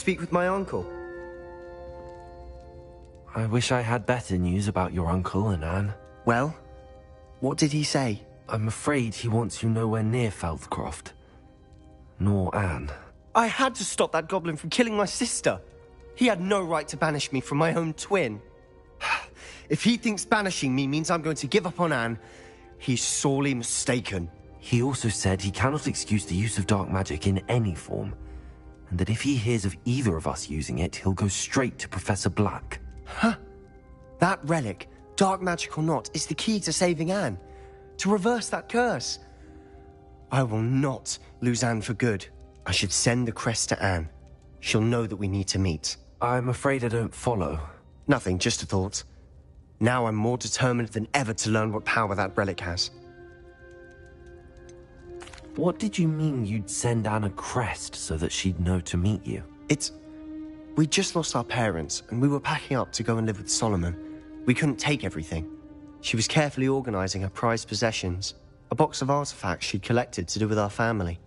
speak with my uncle? I wish I had better news about your uncle and Anne. Well, what did he say? I'm afraid he wants you nowhere near Feldcroft. Nor Anne. I had to stop that goblin from killing my sister. He had no right to banish me from my own twin. If he thinks banishing me means I'm going to give up on Anne, he's sorely mistaken. He also said he cannot excuse the use of dark magic in any form, and that if he hears of either of us using it, he'll go straight to Professor Black. Huh? That relic, dark magic or not, is the key to saving Anne. To reverse that curse. I will not lose Anne for good. I should send the crest to Anne. She'll know that we need to meet. I'm afraid I don't follow. Nothing, just a thought. Now I'm more determined than ever to learn what power that relic has. What did you mean you'd send Anne a crest so that she'd know to meet you? We just lost our parents, and we were packing up to go and live with Solomon. We couldn't take everything. She was carefully organizing her prized possessions, a box of artifacts she'd collected to do with our family.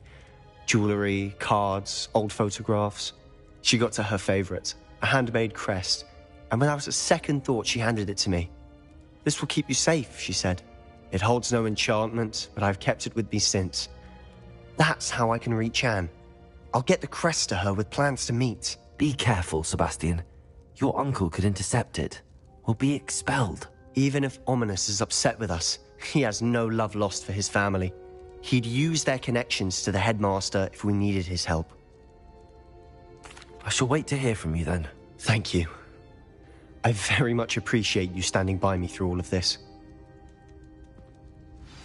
Jewelry, cards, old photographs. She got to her favorite, a handmade crest, and without a second thought, she handed it to me. "This will keep you safe," she said. "It holds no enchantment, but I've kept it with me since. That's how I can reach Anne. I'll get the crest to her with plans to meet." Be careful, Sebastian. Your uncle could intercept it. We'll be expelled. Even if Ominous is upset with us, he has no love lost for his family. He'd use their connections to the headmaster if we needed his help. I shall wait to hear from you then. Thank you. I very much appreciate you standing by me through all of this.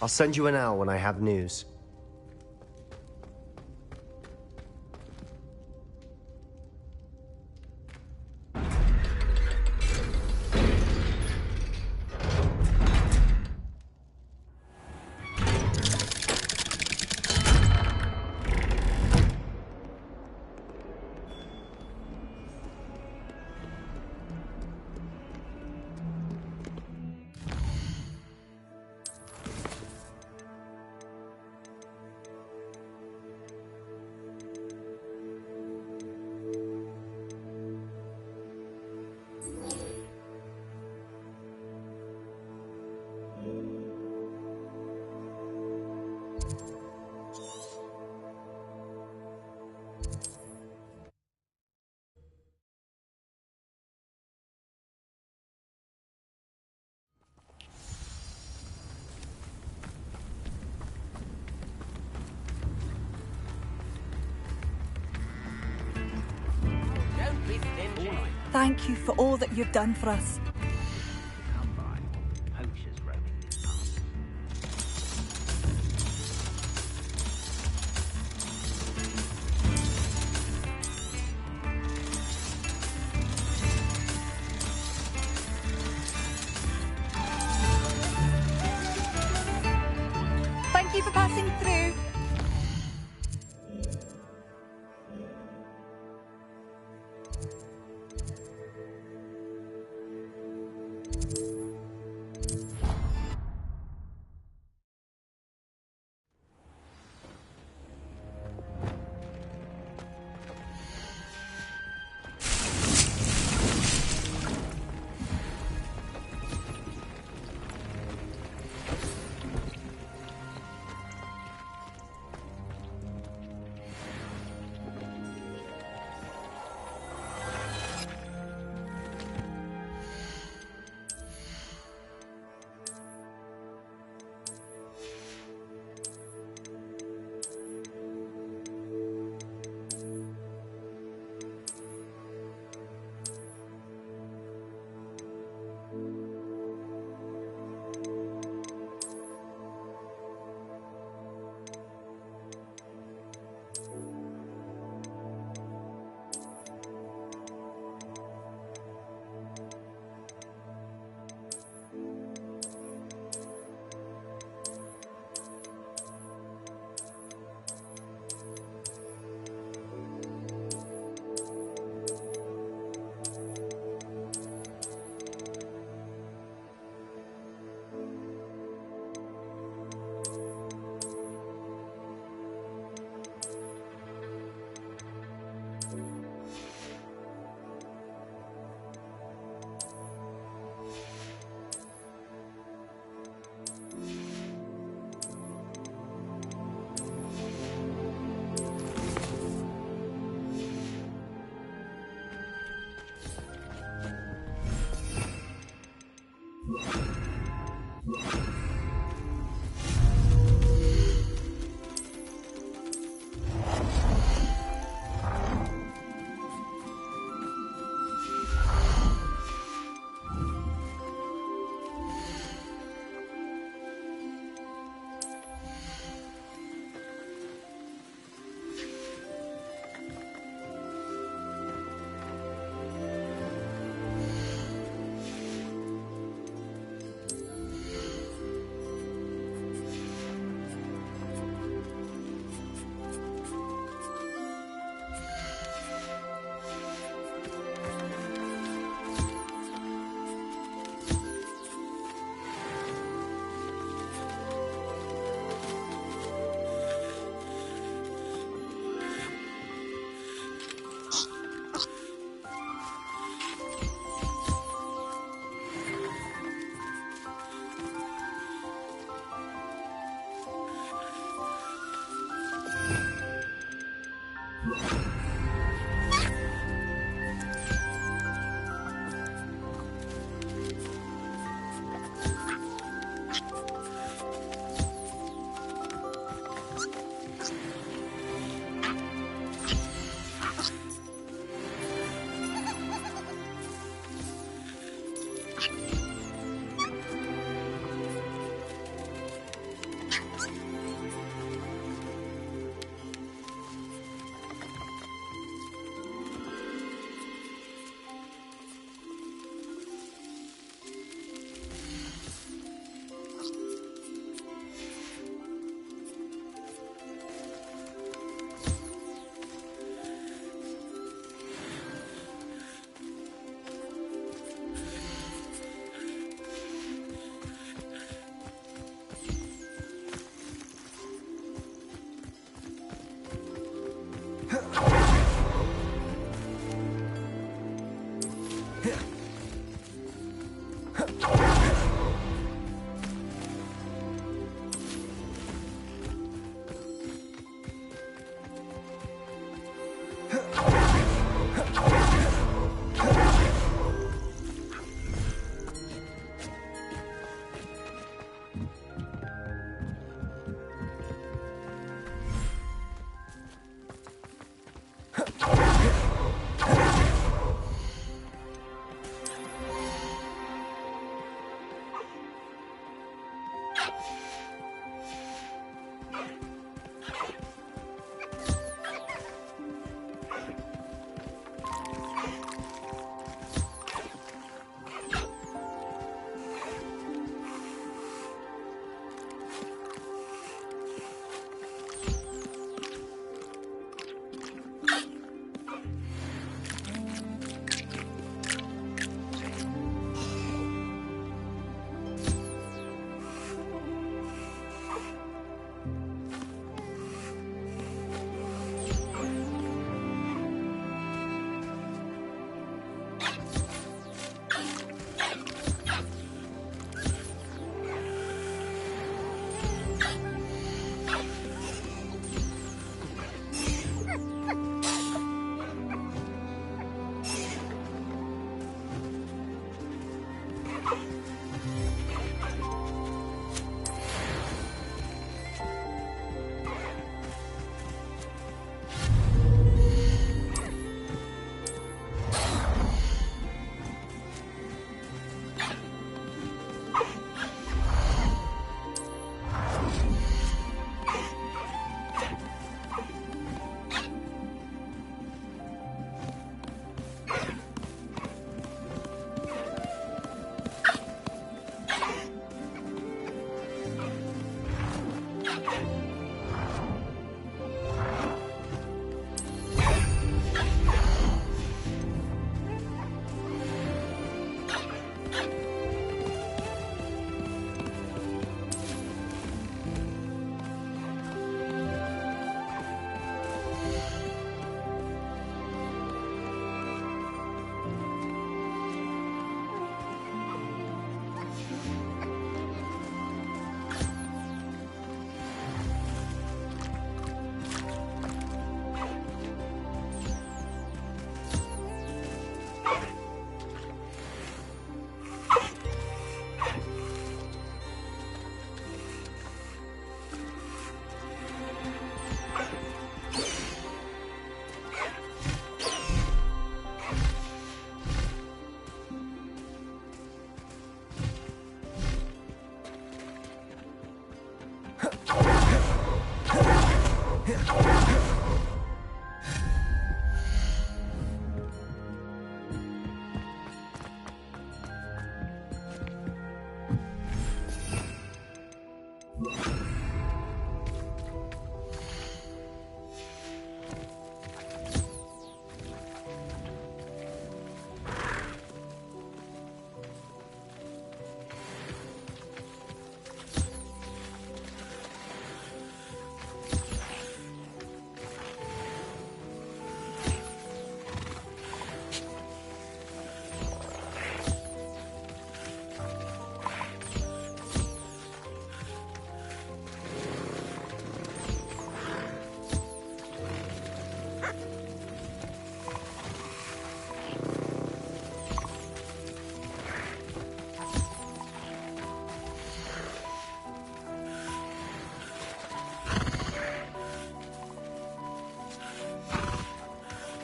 I'll send you an owl when I have news. Thank you for all that you've done for us. Thank you for passing through.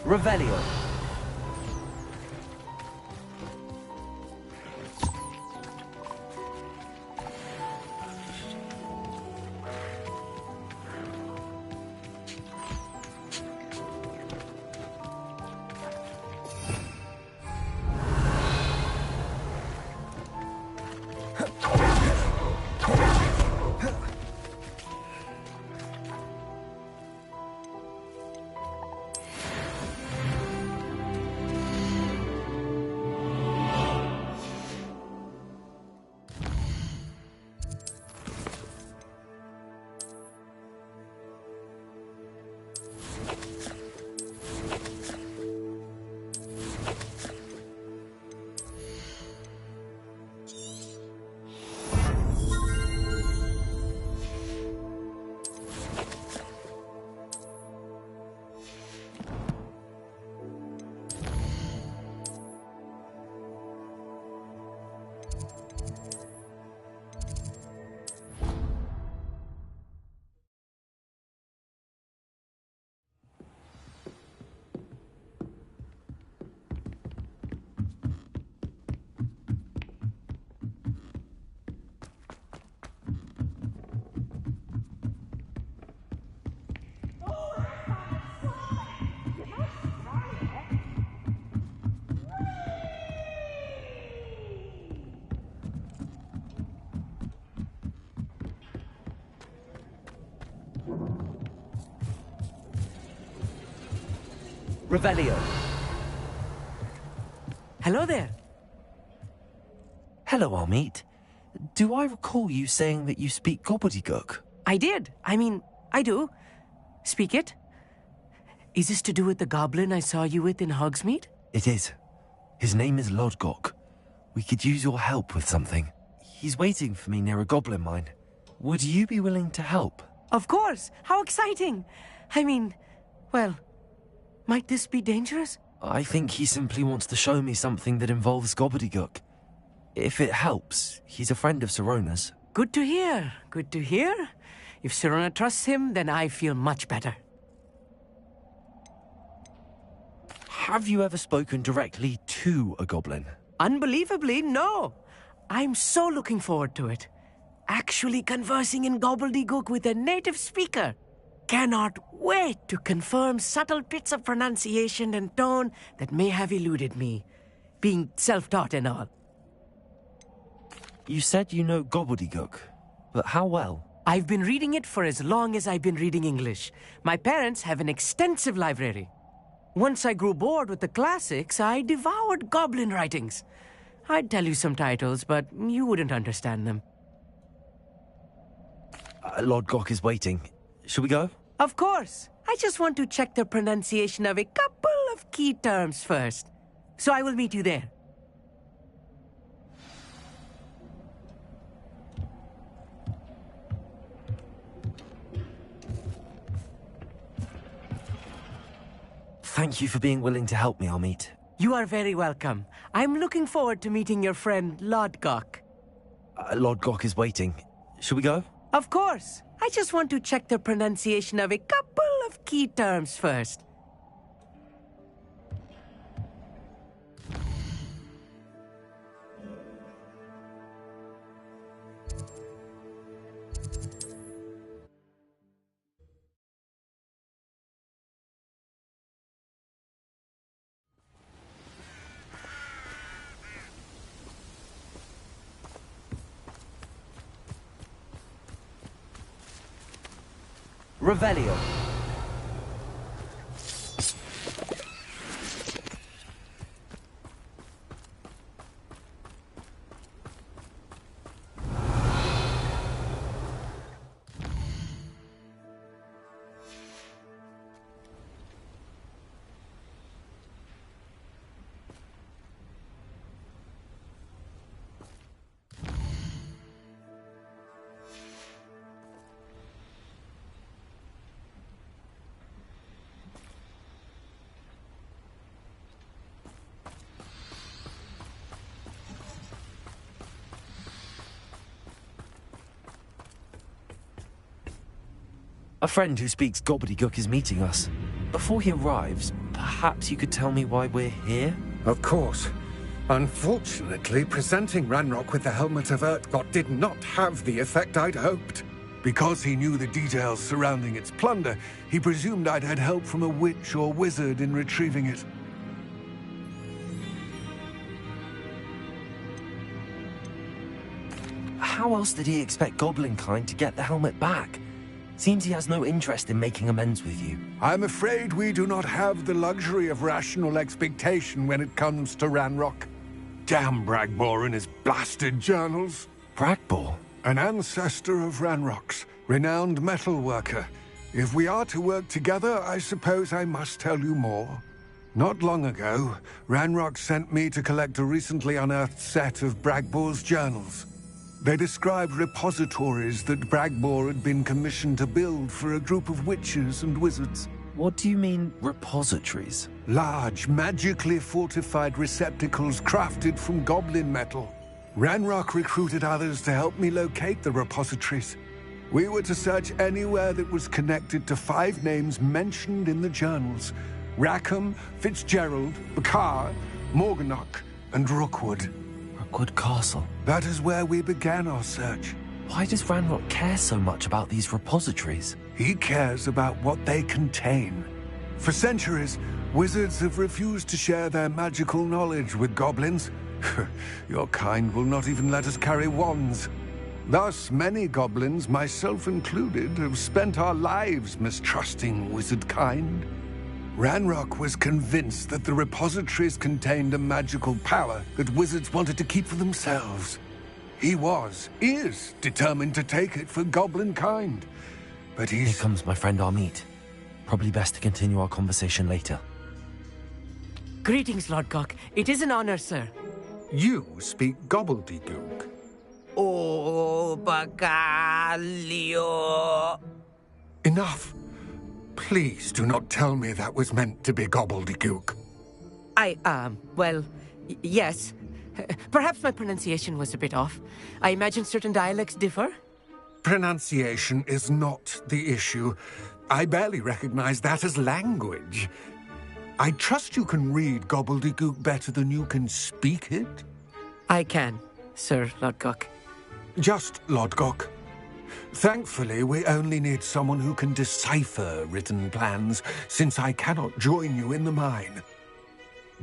Revelio. Revelio. Hello there. Hello, Amit. Do I recall you saying that you speak gobbledygook? I did. I do. Speak it. Is this to do with the goblin I saw you with in Hogsmeade? It is. His name is Lodgok. We could use your help with something. He's waiting for me near a goblin mine. Would you be willing to help? Of course. How exciting. Well, might this be dangerous? I think he simply wants to show me something that involves gobbledygook. If it helps, he's a friend of Sirona's. Good to hear. Good to hear. If Sirona trusts him, then I feel much better. Have you ever spoken directly to a goblin? Unbelievably, no. I'm so looking forward to it. Actually conversing in gobbledygook with a native speaker. Cannot wait to confirm subtle bits of pronunciation and tone that may have eluded me, being self-taught and all. You said you know gobbledygook, but how well? I've been reading it for as long as I've been reading English. My parents have an extensive library. Once I grew bored with the classics, I devoured goblin writings. I'd tell you some titles, but you wouldn't understand them. Lodgok is waiting. Shall we go? Of course. I just want to check the pronunciation of a couple of key terms first. So I will meet you there. Thank you for being willing to help me, Amit. You are very welcome. I'm looking forward to meeting your friend, Lodgok. Lodgok is waiting. Shall we go? Of course. I just want to check the pronunciation of a couple of key terms first. Revelio. A friend who speaks gobbledygook is meeting us. Before he arrives, perhaps you could tell me why we're here? Of course. Unfortunately, presenting Ranrock with the Helmet of Urtkot did not have the effect I'd hoped. Because he knew the details surrounding its plunder, he presumed I'd had help from a witch or wizard in retrieving it. How else did he expect Goblinkind to get the helmet back? Seems he has no interest in making amends with you. I'm afraid we do not have the luxury of rational expectation when it comes to Ranrock. Damn Bragbor and his blasted journals. Bragbor? An ancestor of Ranrock's, renowned metalworker. If we are to work together, I suppose I must tell you more. Not long ago, Ranrock sent me to collect a recently unearthed set of Bragbor's journals. They described repositories that Bragbor had been commissioned to build for a group of witches and wizards. What do you mean, repositories? Large, magically fortified receptacles crafted from goblin metal. Ranrock recruited others to help me locate the repositories. We were to search anywhere that was connected to 5 names mentioned in the journals: Rackham, Fitzgerald, Bakar, Morganach, and Rookwood. Rookwood Castle. That is where we began our search. Why does Ranrock care so much about these repositories? He cares about what they contain. For centuries, wizards have refused to share their magical knowledge with goblins. Your kind will not even let us carry wands. Thus, many goblins, myself included, have spent our lives mistrusting wizard kind. Ranrock was convinced that the repositories contained a magical power that wizards wanted to keep for themselves. He is determined to take it for goblin kind. But Here comes my friend Amit. Probably best to continue our conversation later. Greetings, Lord Cock. It is an honor, sir. You speak gobbledygook. Oh, Bacalio. Enough. Please do not tell me that was meant to be gobbledygook. Well, yes. Perhaps my pronunciation was a bit off. I imagine certain dialects differ. Pronunciation is not the issue. I barely recognize that as language. I trust you can read gobbledygook better than you can speak it? I can, Sir Lodgok. Just Lodgok. Thankfully, we only need someone who can decipher written plans, since I cannot join you in the mine.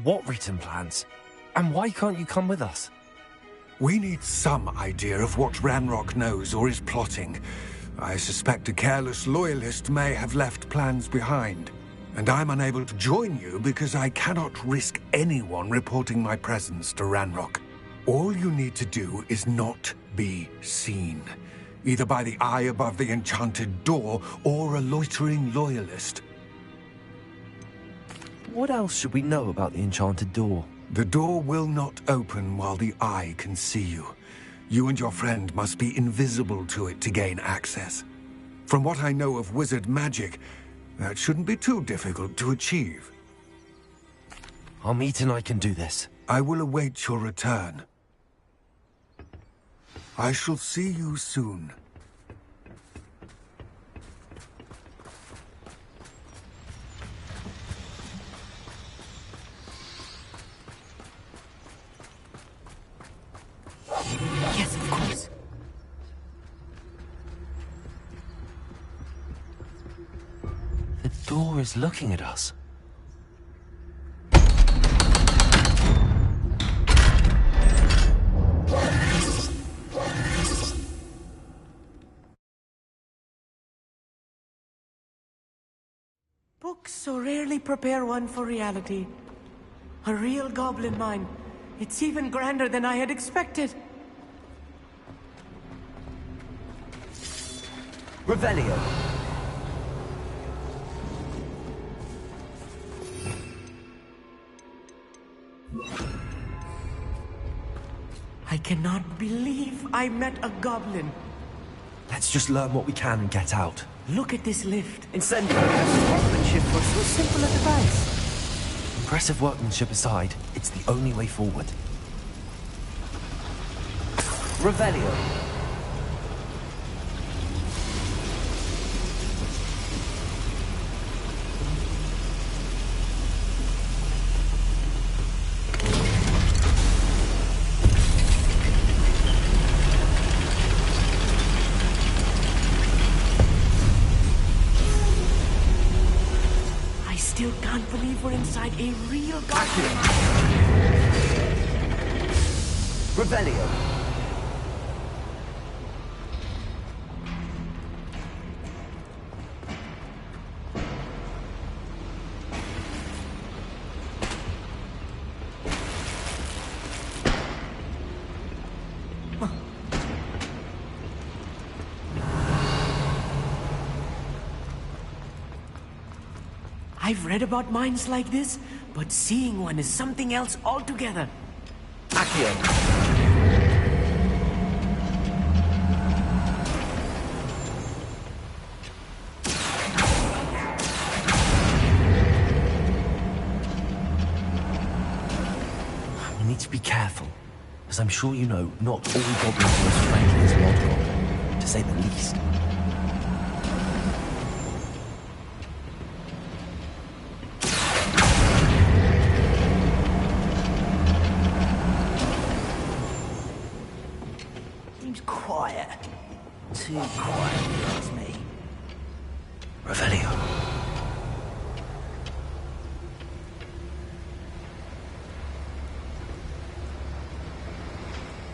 What written plans? And why can't you come with us? We need some idea of what Ranrock knows or is plotting. I suspect a careless loyalist may have left plans behind. And I'm unable to join you because I cannot risk anyone reporting my presence to Ranrock. All you need to do is not be seen, either by the eye above the enchanted door or a loitering loyalist. What else should we know about the enchanted door? The door will not open while the eye can see you. You and your friend must be invisible to it to gain access. From what I know of wizard magic, that shouldn't be too difficult to achieve. Amit and I can do this. I will await your return. I shall see you soon. Yes, of course. The door is looking at us. Books so rarely prepare one for reality. A real goblin mine. It's even grander than I had expected. Revelio. I cannot believe I met a goblin. Let's just learn what we can and get out. Look at this lift. Incendiary. Workmanship for so simple a device. Impressive workmanship aside, it's the only way forward. Revelio. I still can't believe we're inside a real goblin. Revelio. I've read about mines like this, but seeing one is something else altogether. Accio. We need to be careful, as I'm sure you know, not all goblins are as friendly as Lodgok, to say the least. Quiet. Too quiet, if you ask me. Revelio.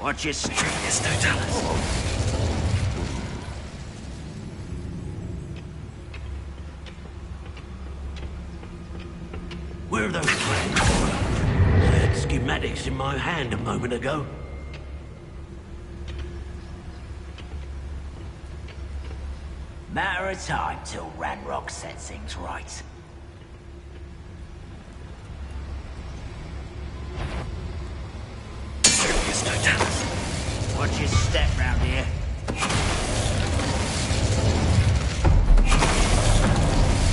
Watch your strictness, Totalis. my hand a moment ago. Matter of time till Ranrock sets things right. Watch your step round here.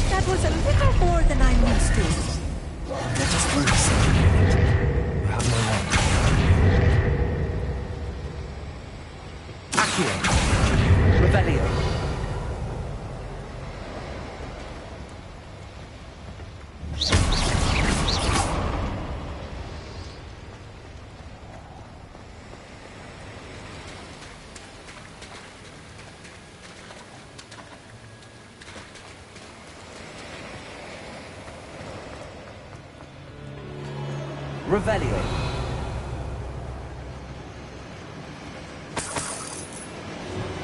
That was a little more than I'm used to. Let us through, sir. You have no right. Accio. Revelio. Revelio.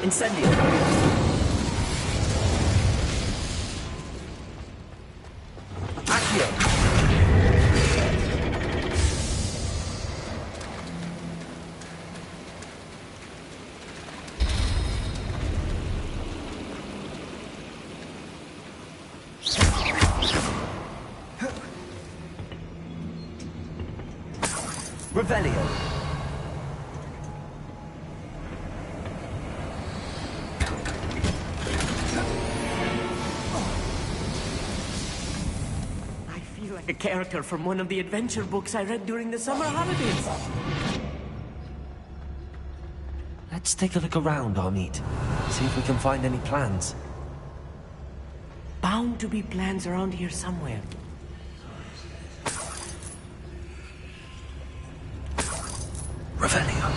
Incendio. Accio. Revelio. I feel like a character from one of the adventure books I read during the summer holidays. Let's take a look around, Amit. See if we can find any plans. Bound to be plans around here somewhere. Revelio.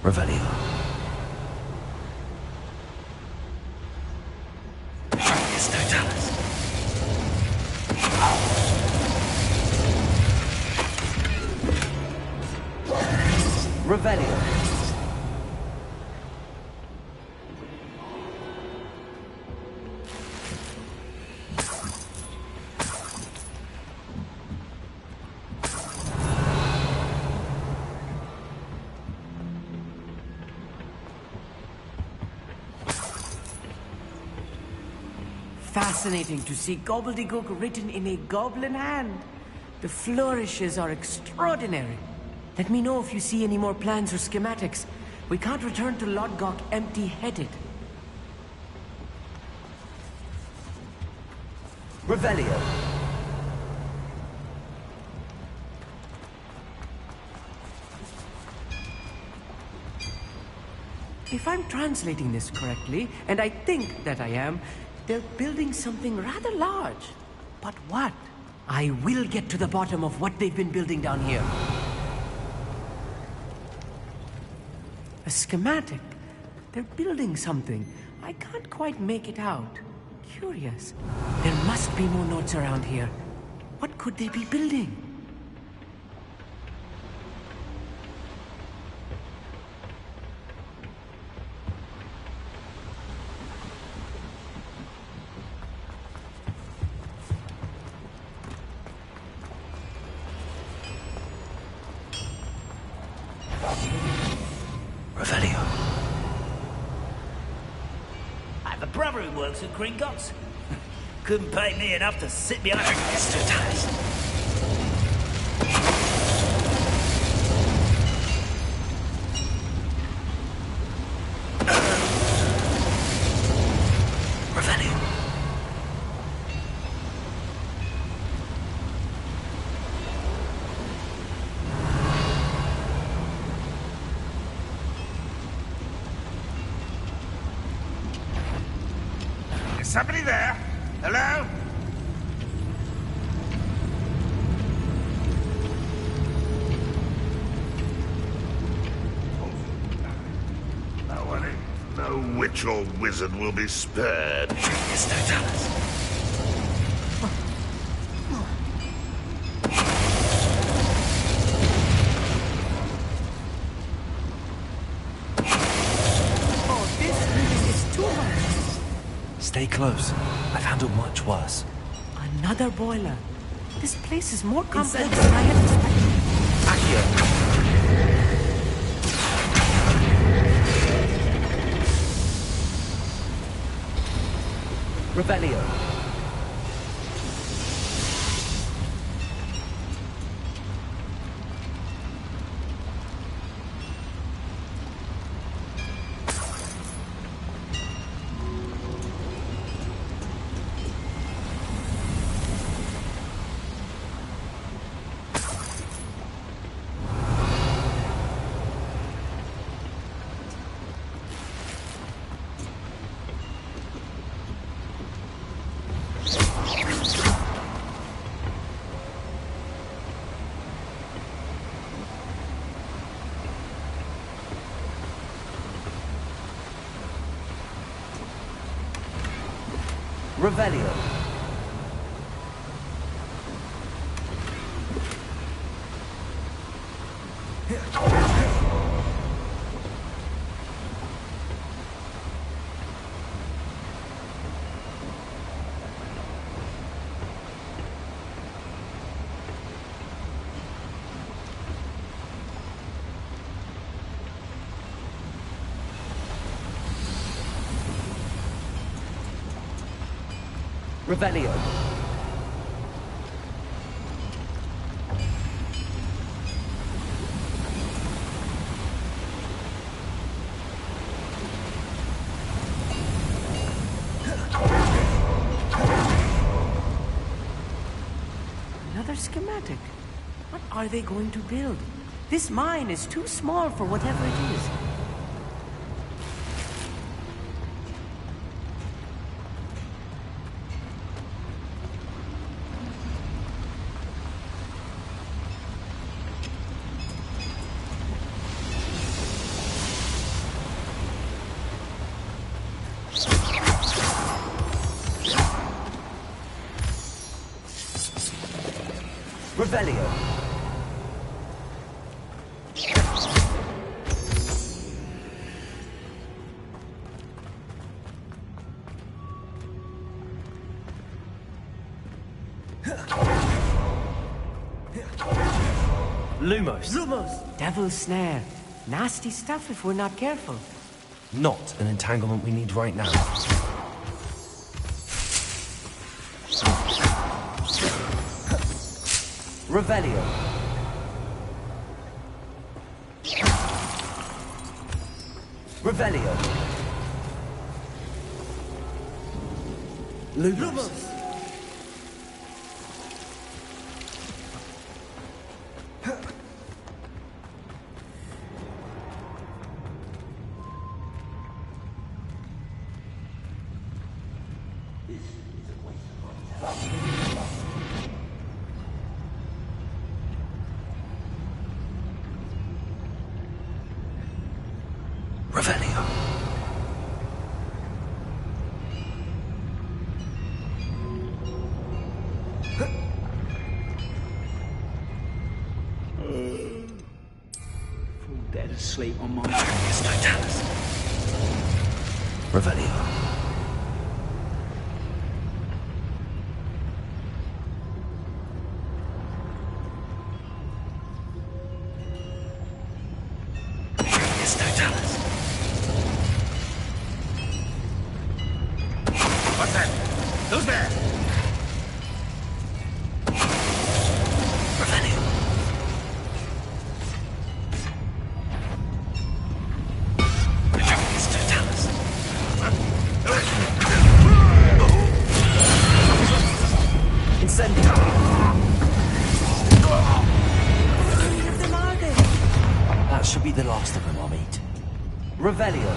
Revelio. It's Totalis. Revelio. Fascinating to see gobbledygook written in a goblin hand. The flourishes are extraordinary. Let me know if you see any more plans or schematics. We can't return to Lodgok empty-headed. Revelio. If I'm translating this correctly, and I think that I am, they're building something rather large. But what? I will get to the bottom of what they've been building down here. A schematic. They're building something. I can't quite make it out. Curious. There must be more notes around here. What could they be building? Revelio. I have a brother who works at Gringotts. Couldn't pay me enough to sit behind a It's Totalis. Revelio. Is somebody there? Hello? No witch or wizard will be spared. Yes, no, tell us. Oh, this really is too much. Stay close. I've handled much worse. Another boiler. This place is more complex than I had expected. Accio! Revelio. Revelio. Revelio. Another schematic. What are they going to build? This mine is too small for whatever it is. Revelio. Lumos. Lumos! Devil's snare. Nasty stuff if we're not careful. Not an entanglement we need right now. Revelio. Revelio. Lumos. Revelio. Fall dead asleep on my... Yes, no, tell us. Revelio. Yes, no, tell us. What's that? Who's there? Revelio. Yes, no, tell us. Incendio. How many of them are there? That should be the last of them I'll meet. Revelio.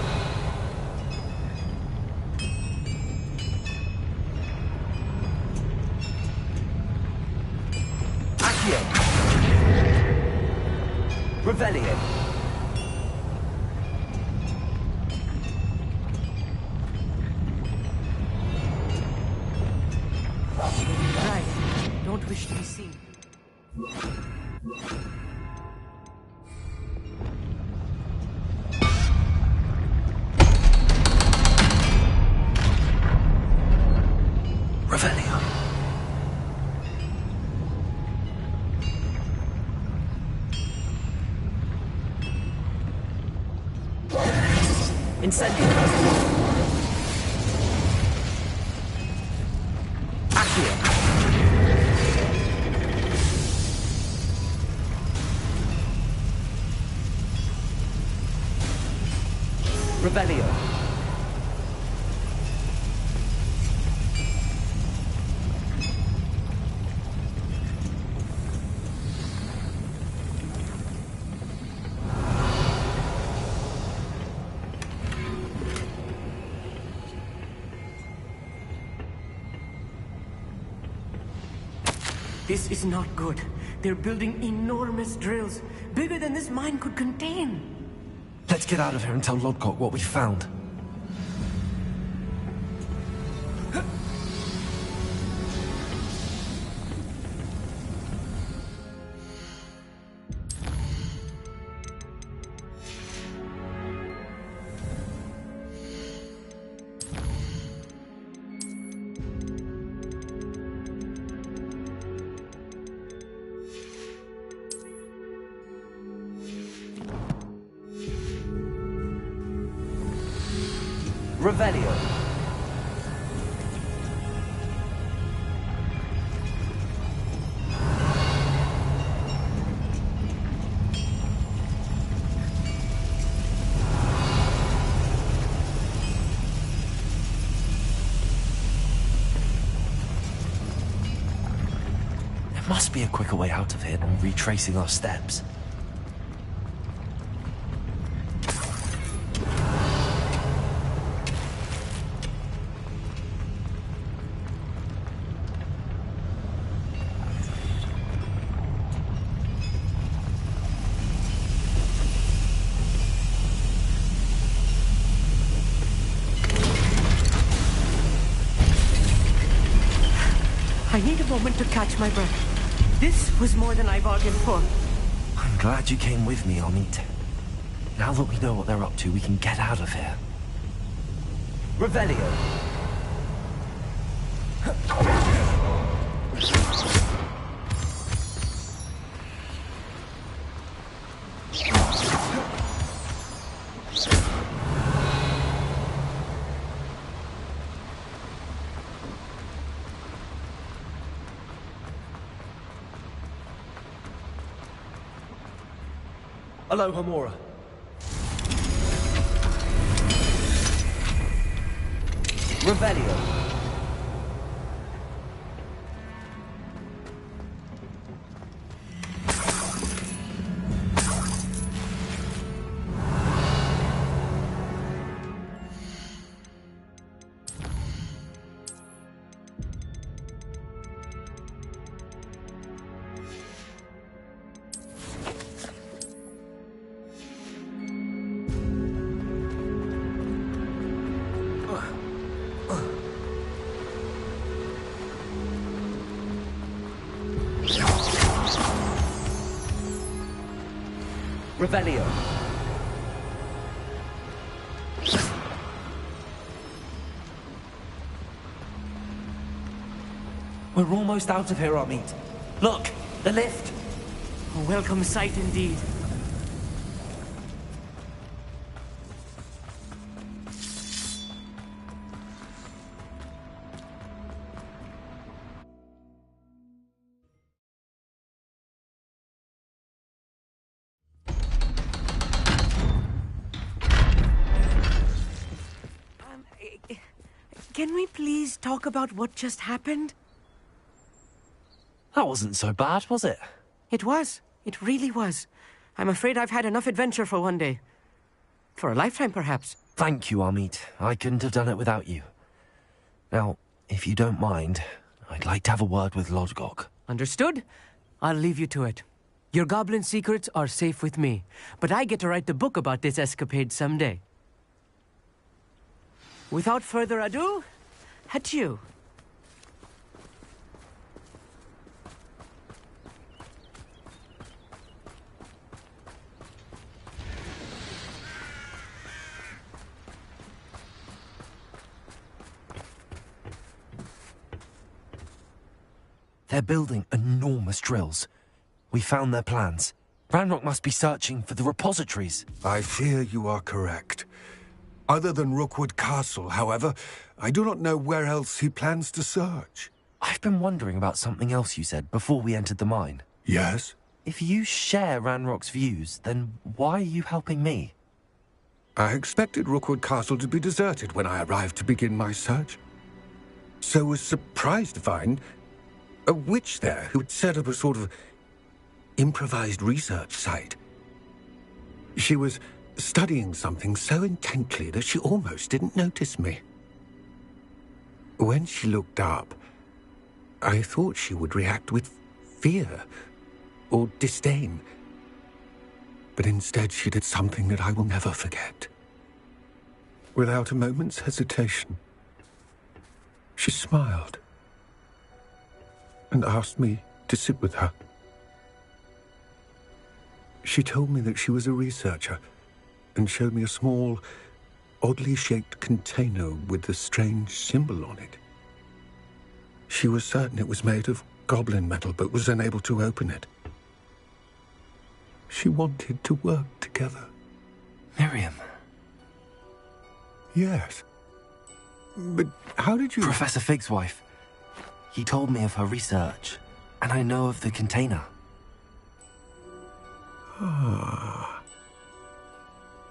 Accio! Revelio! Right. Don't wish to be seen. Revelio! Incendio! Accio! Revelio! This is not good. They're building enormous drills, bigger than this mine could contain. Let's get out of here and tell Lodgok what we found. Revelio. There must be a quicker way out of here than retracing our steps. I need a moment to catch my breath. This was more than I bargained for. I'm glad you came with me, Amit. Now that we know what they're up to, we can get out of here. Revelio. Hello, Hamura. Revelio. Revelio. We're almost out of here, Amit. Look, the lift. A welcome sight indeed. Can we please talk about what just happened? That wasn't so bad, was it? It was. It really was. I'm afraid I've had enough adventure for one day. For a lifetime, perhaps. Thank you, Amit. I couldn't have done it without you. Now, if you don't mind, I'd like to have a word with Lodgok. Understood. I'll leave you to it. Your goblin secrets are safe with me, but I get to write the book about this escapade someday. Without further ado, adieu. They're building enormous drills. We found their plans. Ranrock must be searching for the repositories. I fear you are correct. Other than Rookwood Castle, however, I do not know where else he plans to search. I've been wondering about something else you said before we entered the mine. Yes? If you share Ranrock's views, then why are you helping me? I expected Rookwood Castle to be deserted when I arrived to begin my search. So was surprised to find a witch there who had set up a sort of improvised research site. She was studying something so intently that she almost didn't notice me. When she looked up, I thought she would react with fear or disdain. But instead she did something that I will never forget. Without a moment's hesitation, she smiled and asked me to sit with her. She told me that she was a researcher and showed me a small, oddly shaped container with a strange symbol on it. She was certain it was made of goblin metal, but was unable to open it. She wanted to work together. Miriam. Yes. But how did you... Professor Fig's wife. He told me of her research, and I know of the container. Ah.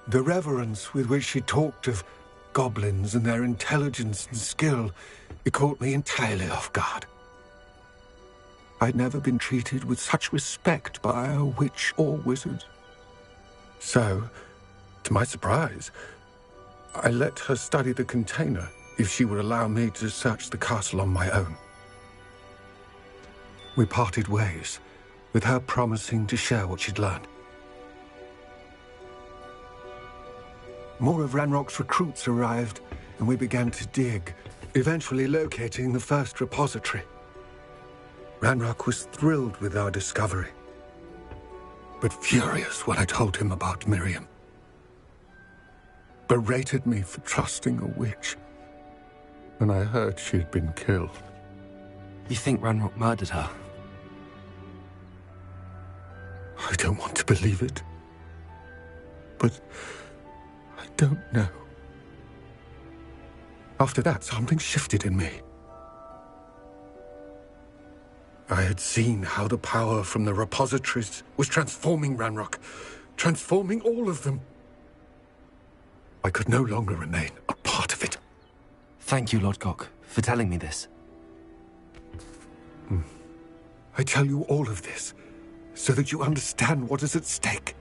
The reverence with which she talked of goblins and their intelligence and skill, it caught me entirely off guard. I'd never been treated with such respect by a witch or wizard. So, to my surprise, I let her study the container if she would allow me to search the castle on my own. We parted ways, with her promising to share what she'd learned. More of Ranrock's recruits arrived, and we began to dig, eventually locating the first repository. Ranrock was thrilled with our discovery, but furious when I told him about Miriam. Berated me for trusting a witch when I heard she had been killed. You think Ranrock murdered her? I don't want to believe it, but I don't know. After that, something shifted in me. I had seen how the power from the repositories was transforming Ranrock, transforming all of them. I could no longer remain a part of it. Thank you, Lord Gok, for telling me this. I tell you all of this so that you understand what is at stake.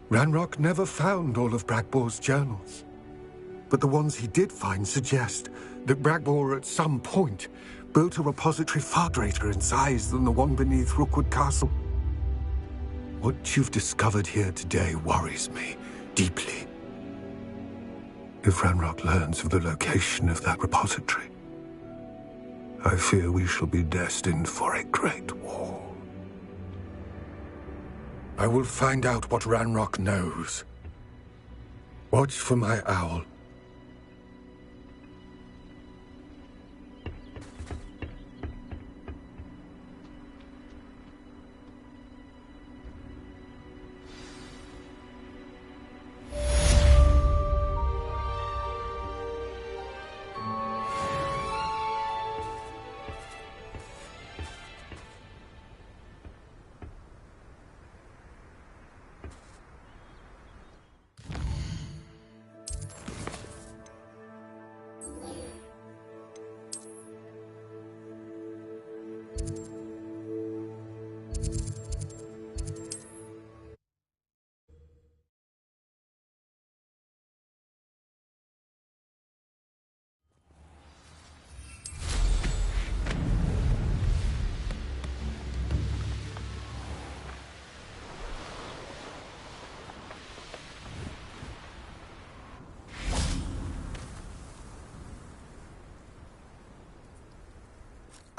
Ranrock never found all of Bragbor's journals, but the ones he did find suggest that Bragbor at some point built a repository far greater in size than the one beneath Rookwood Castle. What you've discovered here today worries me deeply. If Ranrock learns of the location of that repository, I fear we shall be destined for a great war. I will find out what Ranrock knows. Watch for my owl.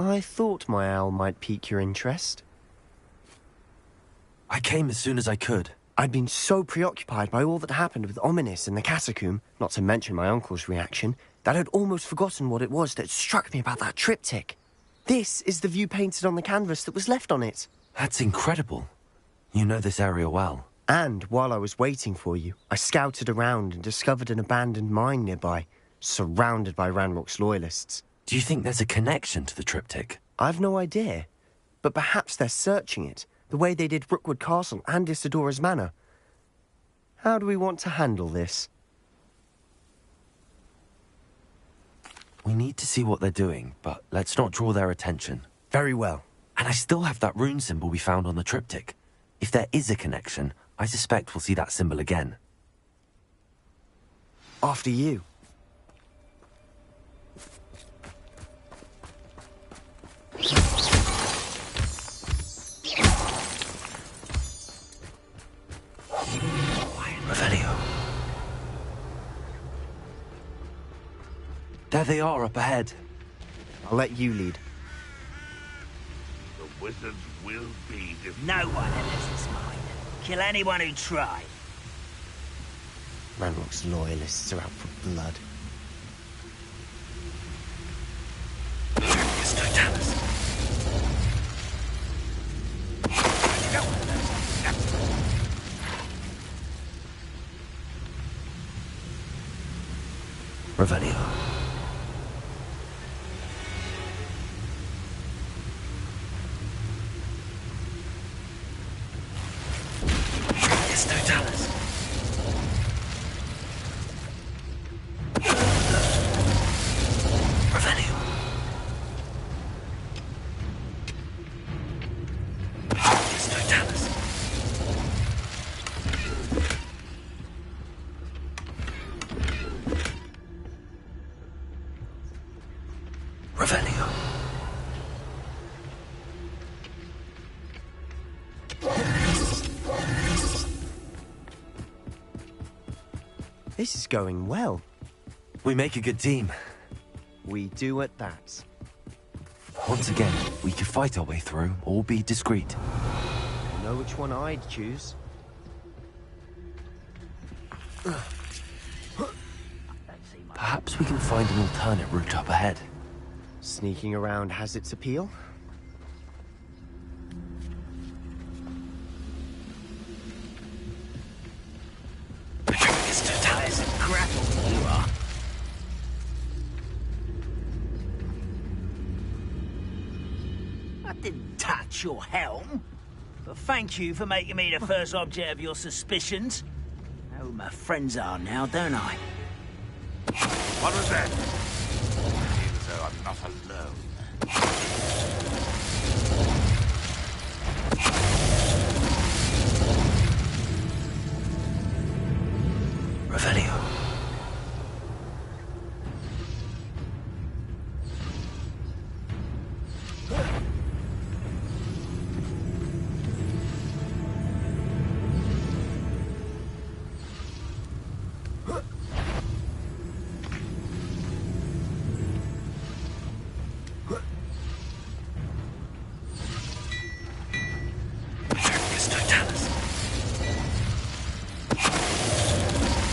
I thought my owl might pique your interest. I came as soon as I could. I'd been so preoccupied by all that happened with Ominis and the catacomb, not to mention my uncle's reaction, that I'd almost forgotten what it was that struck me about that triptych. This is the view painted on the canvas that was left on it. That's incredible. You know this area well. And while I was waiting for you, I scouted around and discovered an abandoned mine nearby, surrounded by Ranrock's loyalists. Do you think there's a connection to the triptych? I've no idea, but perhaps they're searching it, the way they did Rookwood Castle and Isidora's Manor. How do we want to handle this? We need to see what they're doing, but let's not draw their attention. Very well. And I still have that rune symbol we found on the triptych. If there is a connection, I suspect we'll see that symbol again. After you. Revelio. There they are up ahead. I'll let you lead. The wizards will be defeated. No one enters this mine. Kill anyone who tries. Ranrock's loyalists are out for blood. Revelio. This is going well. We make a good team. We do at that. Once again, we could fight our way through, or be discreet. I know which one I'd choose. Perhaps we can find an alternate route up ahead. Sneaking around has its appeal. Grapple, you are. I didn't touch your helm, but thank you for making me the first object of your suspicions. I know who my friends are now, don't I? What was that? Seems though I'm not alone. Revelio.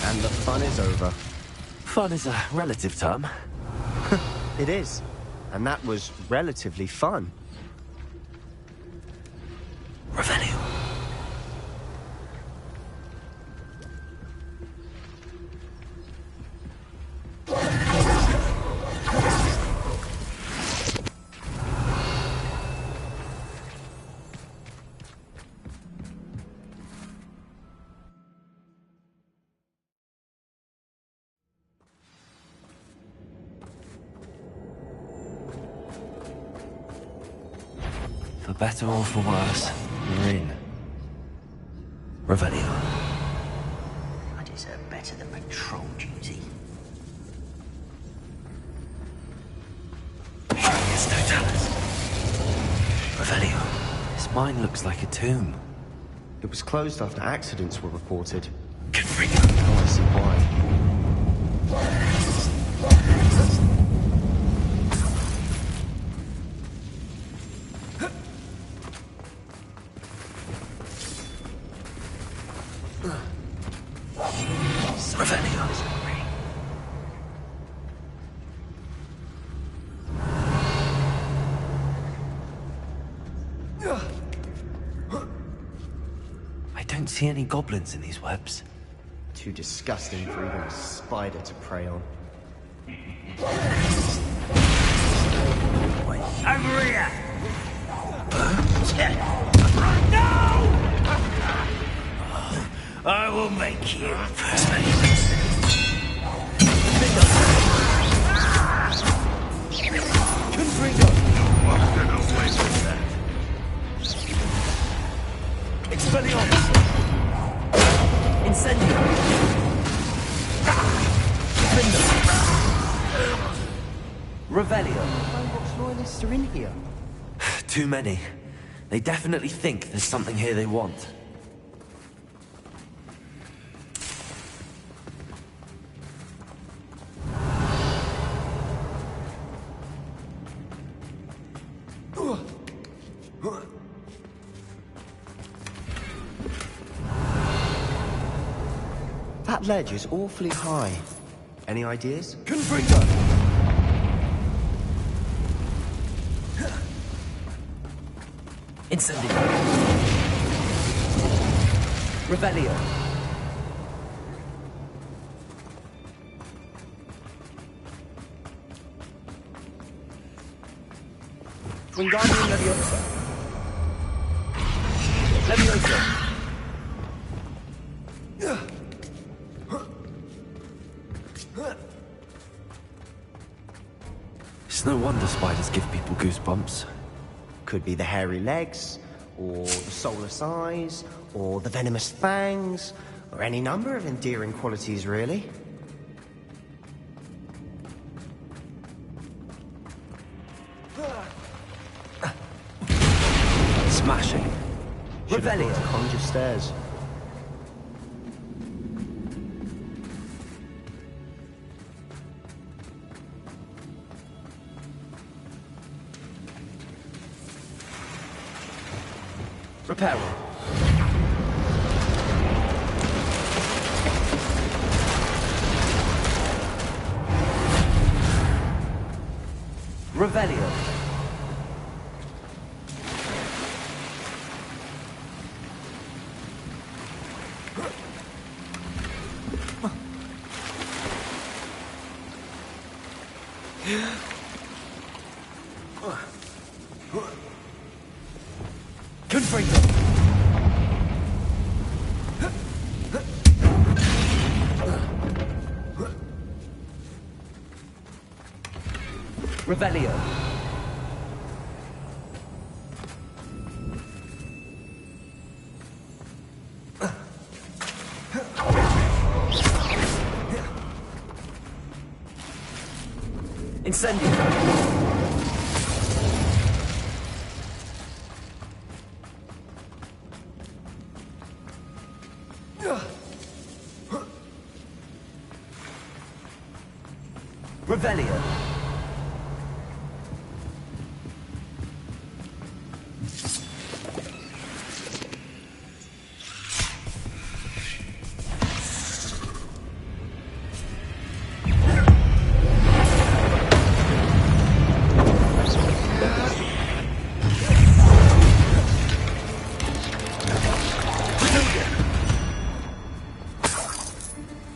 And the fun is over. Fun is a relative term. It is. And that was relatively fun. Revelio. For better or for worse, we're in. Revelio. I deserve better than patrol duty. Revelio. This mine looks like a tomb. It was closed after accidents were reported. Confringo. Now I see why. don't see any goblins in these webs. Too disgusting for even a spider to prey on. Over here! No! I will make you famous. Expelliarmus! Incendio! Revelio! Hogwarts loyalists are in here. Too many. They definitely think there's something here they want. That ledge is awfully high. Any ideas? Confringo! Incendio! Revelio! Wingardium Leviosa! Leviosa! It's no wonder spiders give people goosebumps. Could be the hairy legs, or the soulless eyes, or the venomous fangs, or any number of endearing qualities, really. Smashing. Should have Revelio. thought to conjure stairs. Reparo! Revelio! Confringo! Revelio! Incendio! Revelio!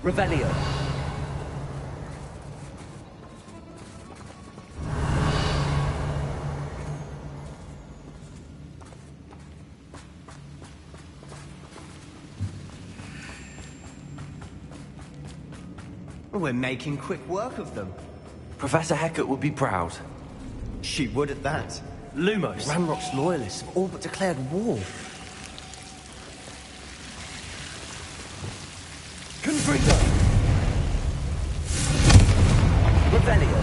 Revelio! We're making quick work of them. Professor Hecat would be proud. She would at that. Lumos! Ranrock's loyalists have all but declared war. Confringo! Revelio!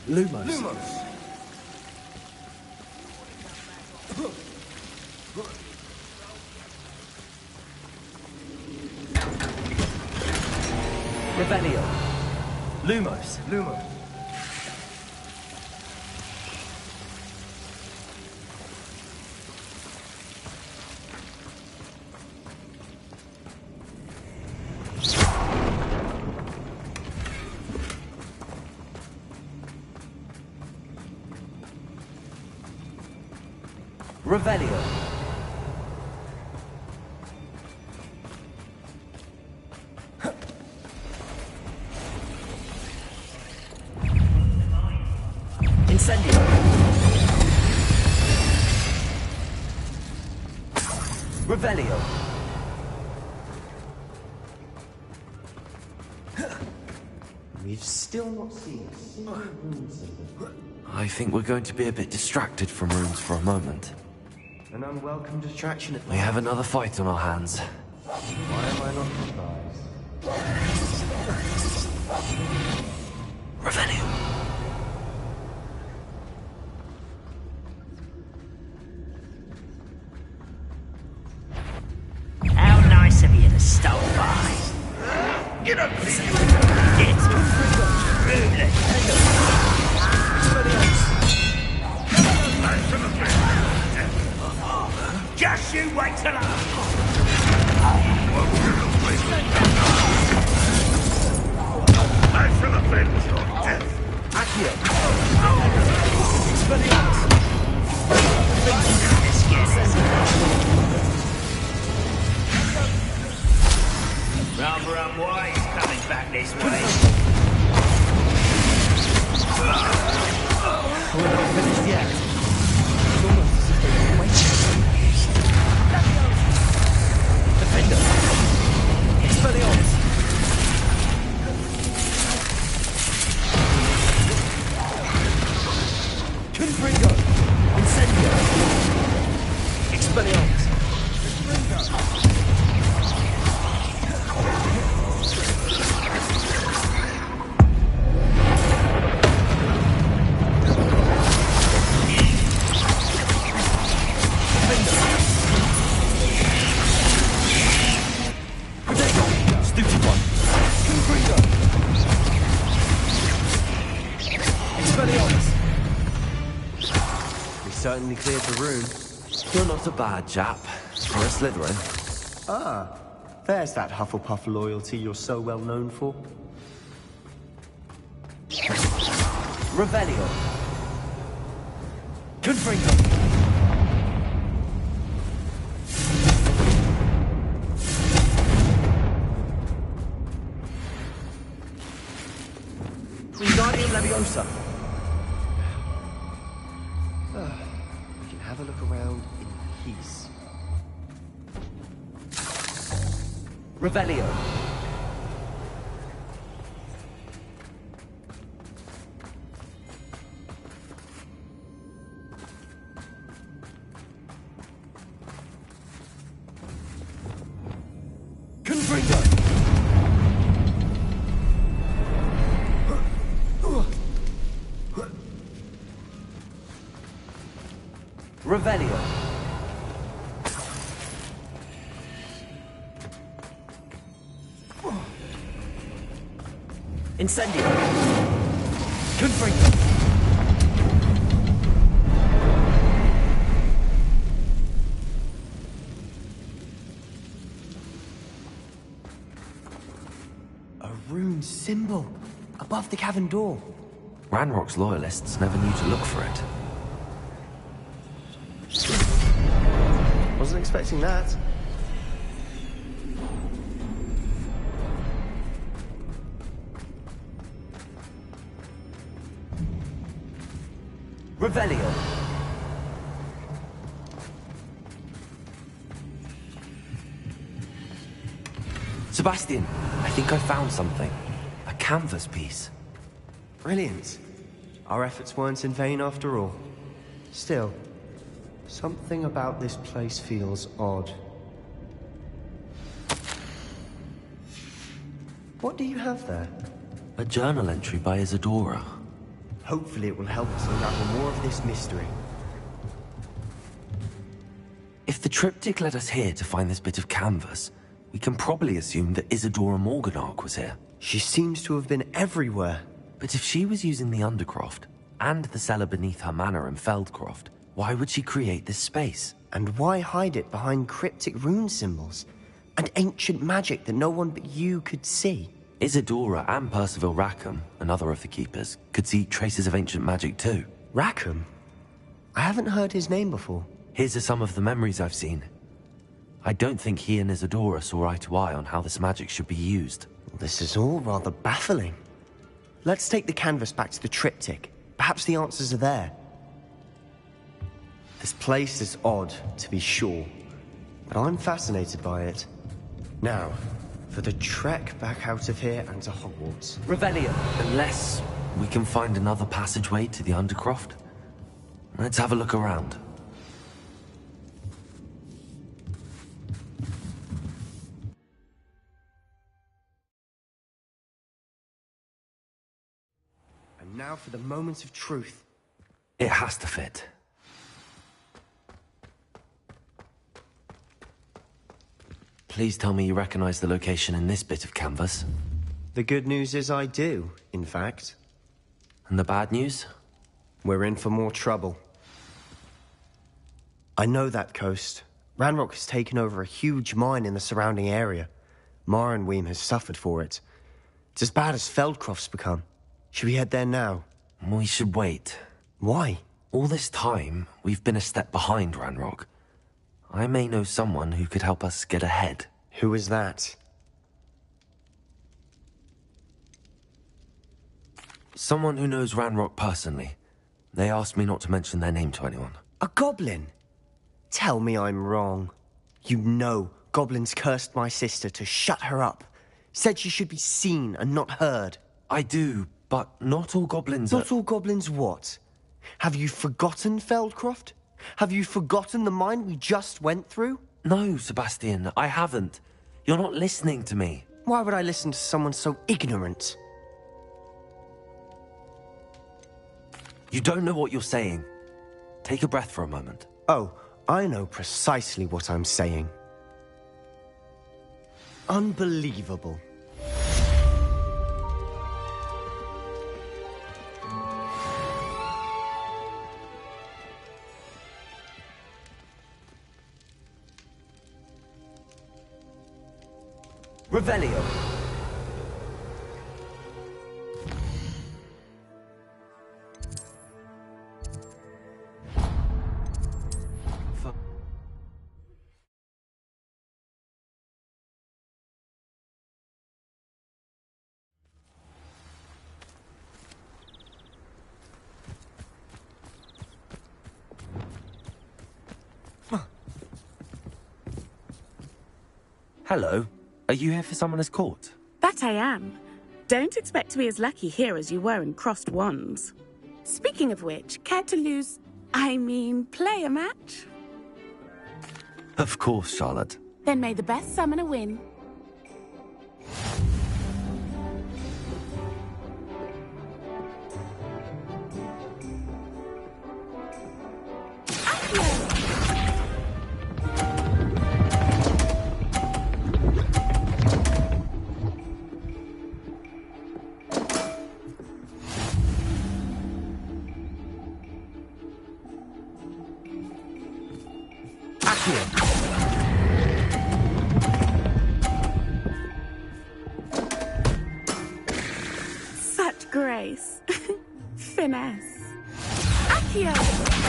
Lumos! Lumos! Revelio! Lumos! Lumos. Revelio. Incendio. Revelio. We've still not seen a single rune symbol. I think we're going to be a bit distracted from runes for a moment. An unwelcome distraction at We have another fight on our hands. Why am I not surprised? Revelio. How nice of you to stop by. Get up here! Get rudely. Just you wait till I... Back from the bed with your death! Accio. Rather unwise coming back this way. We're not finished yet. Defender. Expelliarmus. Confringo. Incendio. Expelliarmus. Stupid one. Confringo. Expelliarmus. We certainly cleared the room. You're not a bad chap. You're a Slytherin. Ah, there's that Hufflepuff loyalty you're so well known for. Revelio. Confringo. Wingardium Leviosa. We can have a look around in peace. Revelio. Confringo. Revelio. Incendio. Confringo. A rune symbol above the cavern door. Ranrock's loyalists never knew to look for it. Wasn't expecting that. Revelio. Sebastian, I think I found something. A canvas piece. Brilliant. Our efforts weren't in vain after all. Still, something about this place feels odd. What do you have there? A journal entry by Isadora. Hopefully it will help us unravel more of this mystery. If the triptych led us here to find this bit of canvas, we can probably assume that Isadora Morganach was here. She seems to have been everywhere. But if she was using the Undercroft, and the cellar beneath her manor in Feldcroft, why would she create this space? And why hide it behind cryptic rune symbols? And ancient magic that no one but you could see? Isadora and Percival Rackham, another of the Keepers, could see traces of ancient magic too. Rackham? I haven't heard his name before. Here's are some of the memories I've seen. I don't think he and Isadora saw eye to eye on how this magic should be used. This is all rather baffling. Let's take the canvas back to the triptych. Perhaps the answers are there. This place is odd, to be sure, but I'm fascinated by it. Now, for the trek back out of here and to Hogwarts. Revelio. Unless we can find another passageway to the Undercroft. Let's have a look around. And now for the moment of truth. It has to fit. Please tell me you recognize the location in this bit of canvas. The good news is I do, in fact. And the bad news? We're in for more trouble. I know that coast. Ranrock has taken over a huge mine in the surrounding area. Marenweem has suffered for it. It's as bad as Feldcroft's become. Should we head there now? We should wait. Why? All this time, we've been a step behind Ranrock. I may know someone who could help us get ahead. Who is that? Someone who knows Ranrock personally. They asked me not to mention their name to anyone. A goblin? Tell me I'm wrong. You know goblins cursed my sister to shut her up. Said she should be seen and not heard. I do, but not all goblins Not all goblins what? Have you forgotten Feldcroft? Have you forgotten the mine we just went through? No, Sebastian, I haven't. You're not listening to me. Why would I listen to someone so ignorant? You don't know what you're saying. Take a breath for a moment. Oh, I know precisely what I'm saying. Unbelievable. Revelio. Hello. Are you here for someone as court? That I am. Don't expect to be as lucky here as you were in Crossed Wands. Speaking of which, care to play a match? Of course, Charlotte. Then may the best summoner win. Such grace. Finesse. Accio!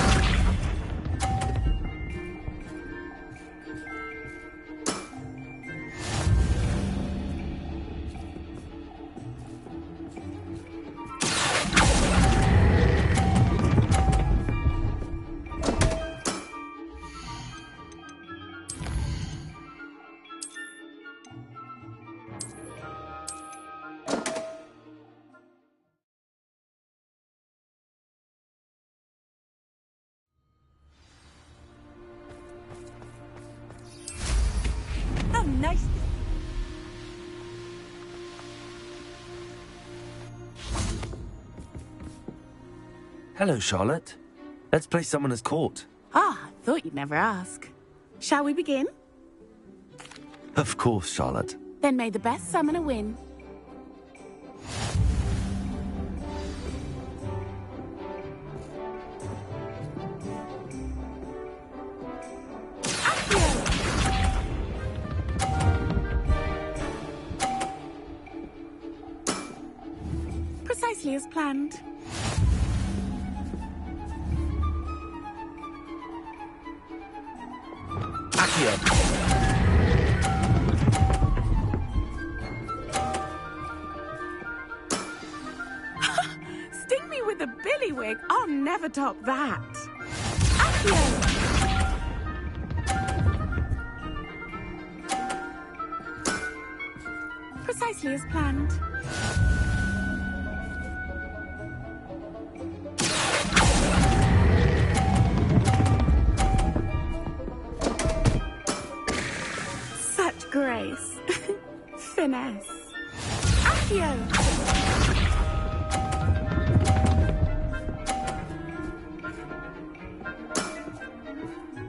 How nice. Hello, Charlotte. Let's play someone as court. Thought you'd never ask. Shall we begin? Of course, Charlotte. Then may the best summoner win. Precisely as planned. Whirlywig, I'll never top that. Accio! Precisely as planned. Such grace. Finesse. Accio!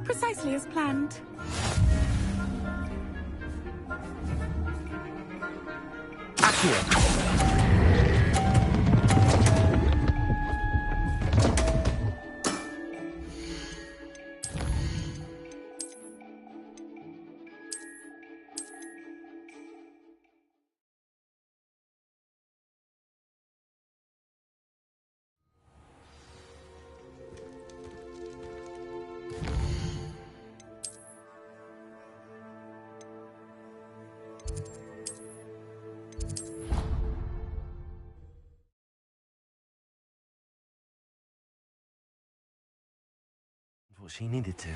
Precisely as planned. What she needed to.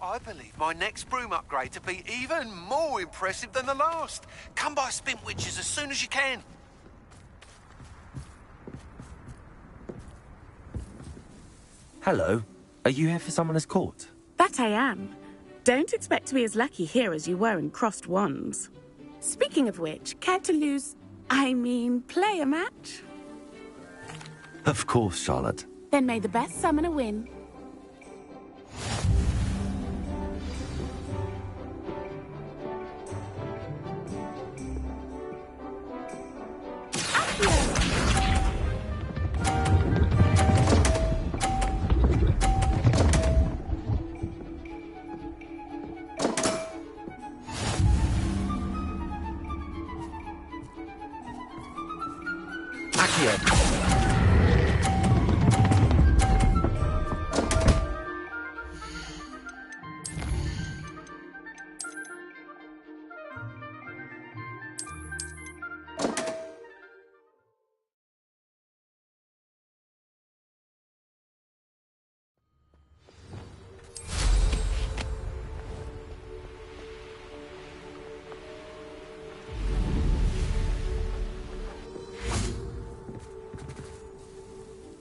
I believe my next broom upgrade to be even more impressive than the last. Come by Spint Witches as soon as you can. Hello. Are you here for Summoner's Court? That I am. Don't expect to be as lucky here as you were in Crossed Wands. Speaking of which, care to play a match? Of course, Charlotte. Then may the best summoner win.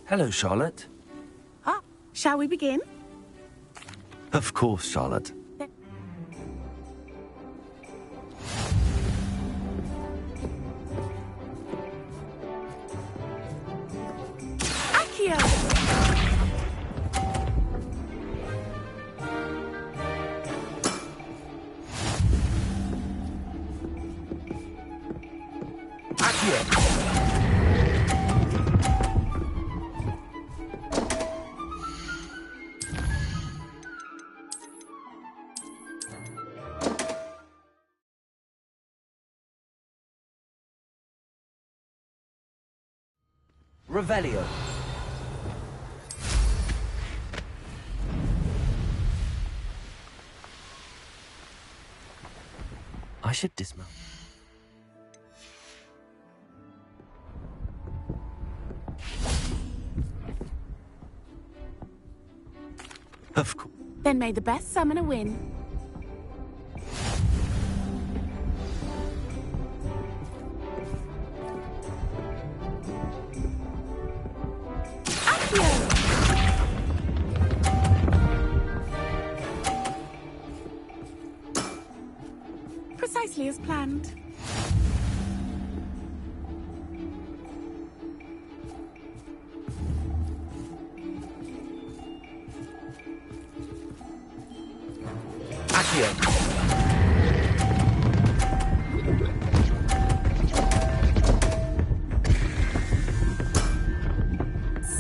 Hello, Charlotte. Ah, shall we begin? Of course, Charlotte. Accio! Revelio. I should dismount. Of course. Then may the best summoner win. Precisely as planned.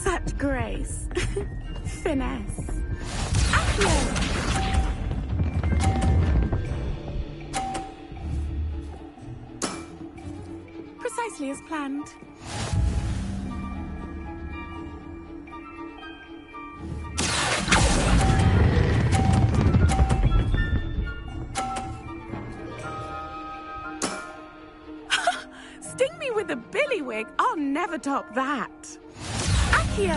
Such grace. Finesse. Accio! Precisely as planned. sting me with a billywig. I'll never top that. Accio!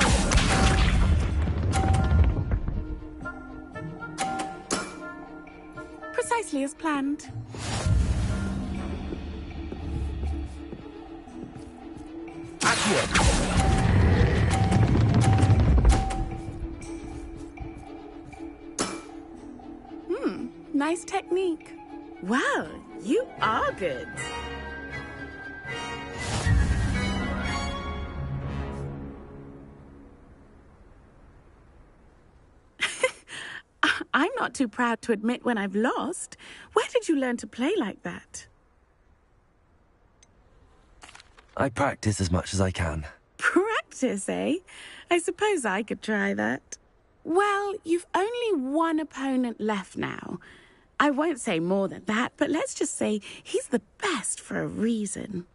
Precisely as planned. Nice technique. Well, you are good. I'm not too proud to admit when I've lost. Where did you learn to play like that? I practice as much as I can. Practice, eh? I suppose I could try that. Well, you've only one opponent left now. I won't say more than that, but let's just say he's the best for a reason.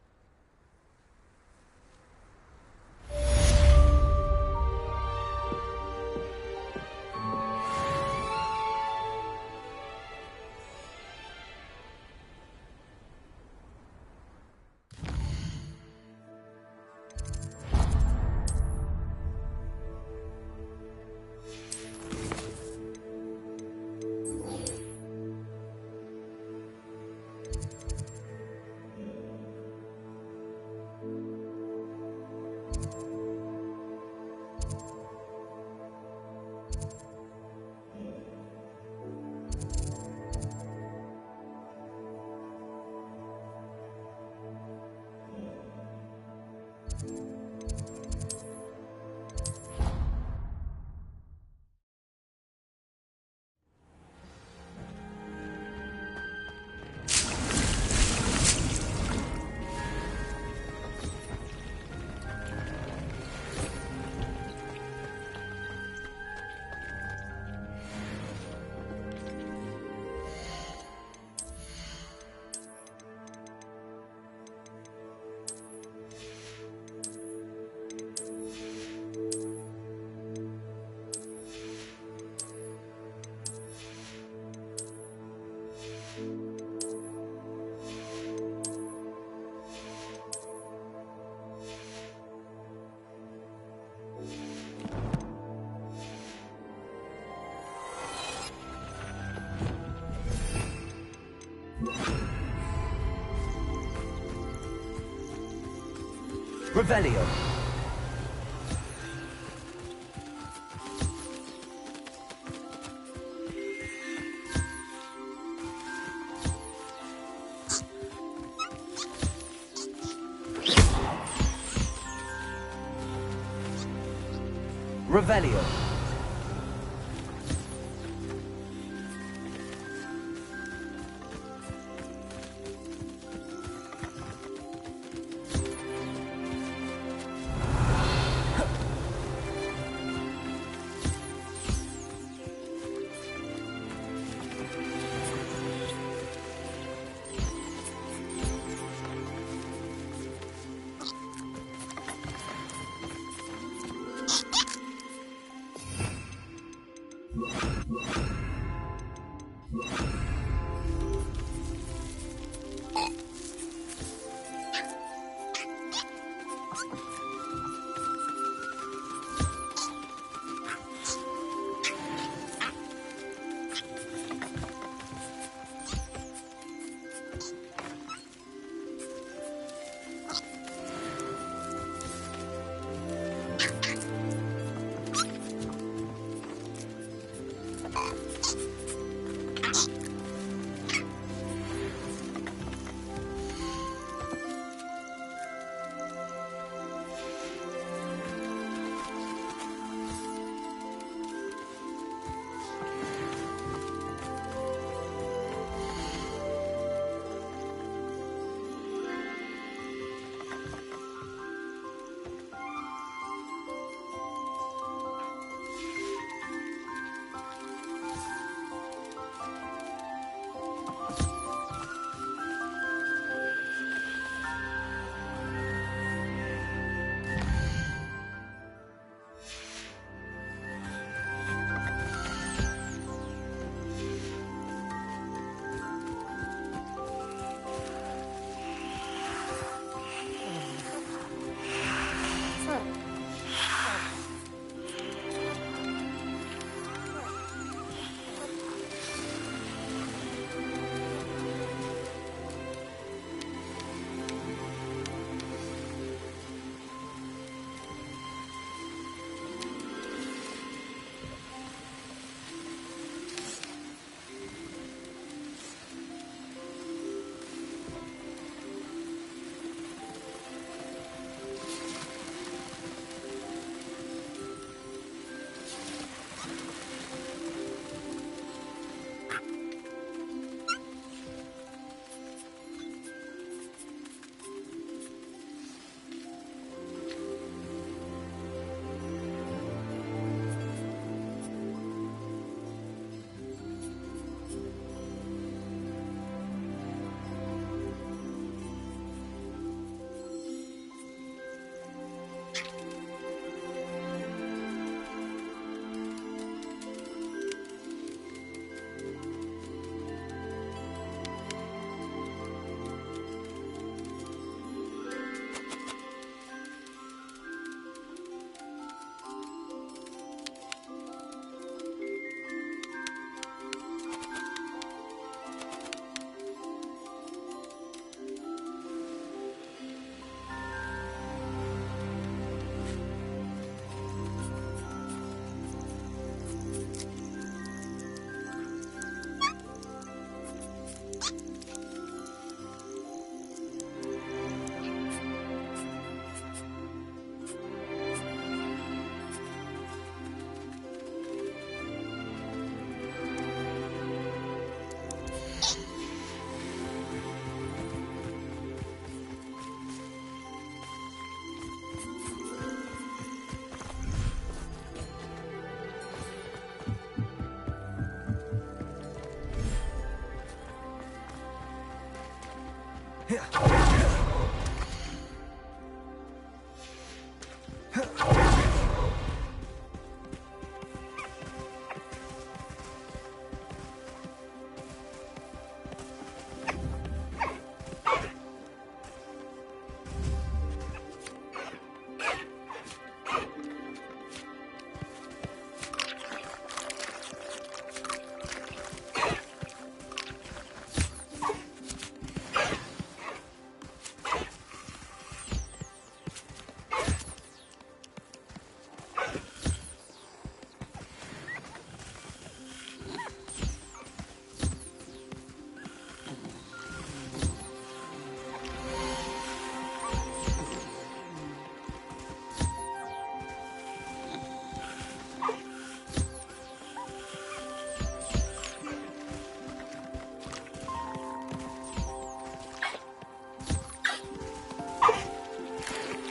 Revelio. Revelio.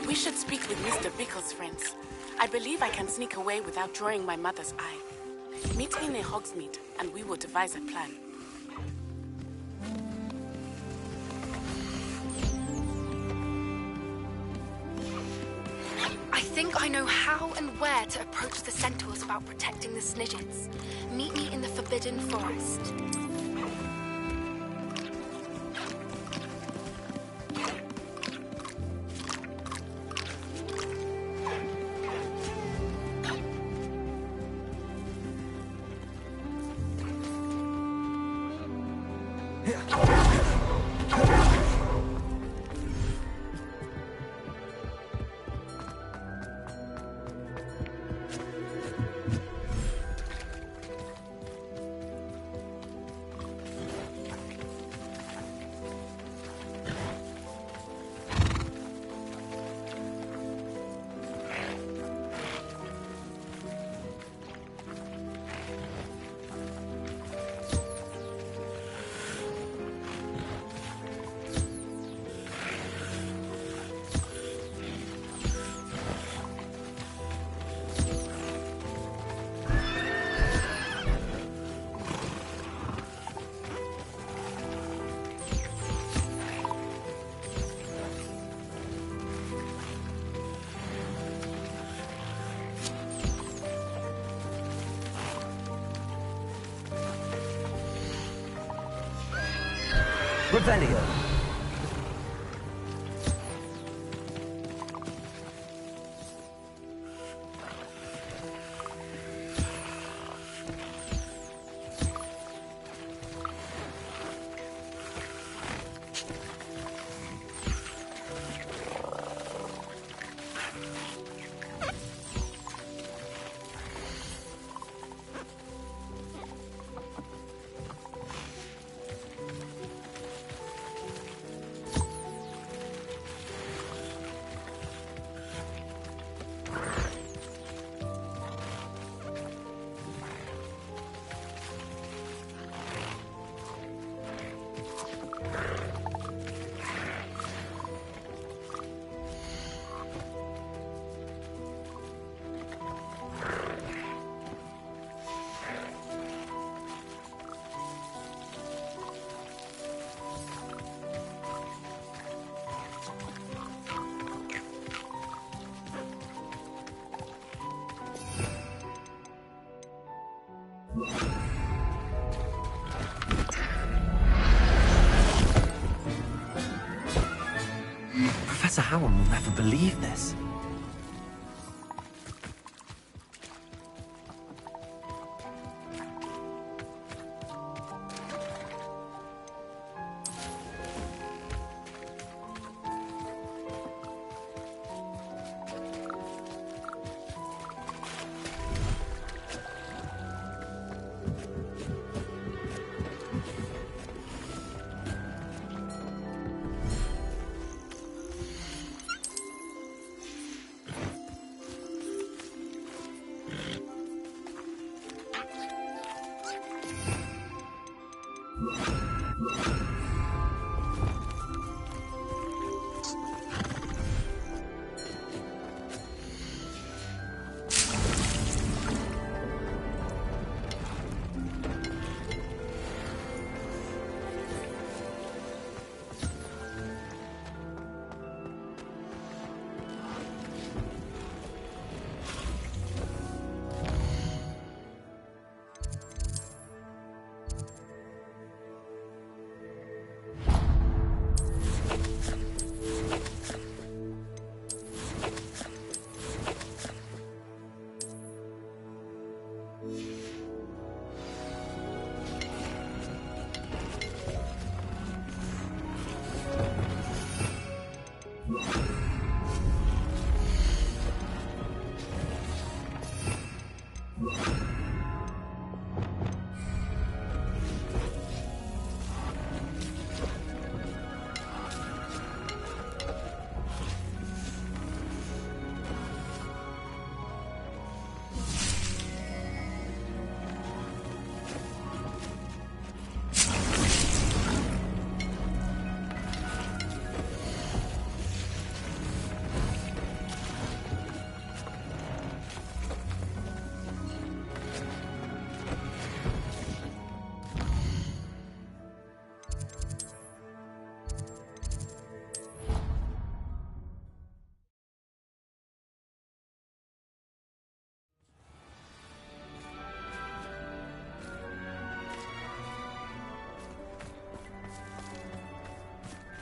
We should speak with Mr. Bickle's friends. I believe I can sneak away without drawing my mother's eye. Meet me near Hogsmeade, and we will devise a plan. I think I know how and where to approach the centaurs about protecting the Snidgets. Meet me in the Forbidden Forest. Revelio. Professor Howard will never believe this.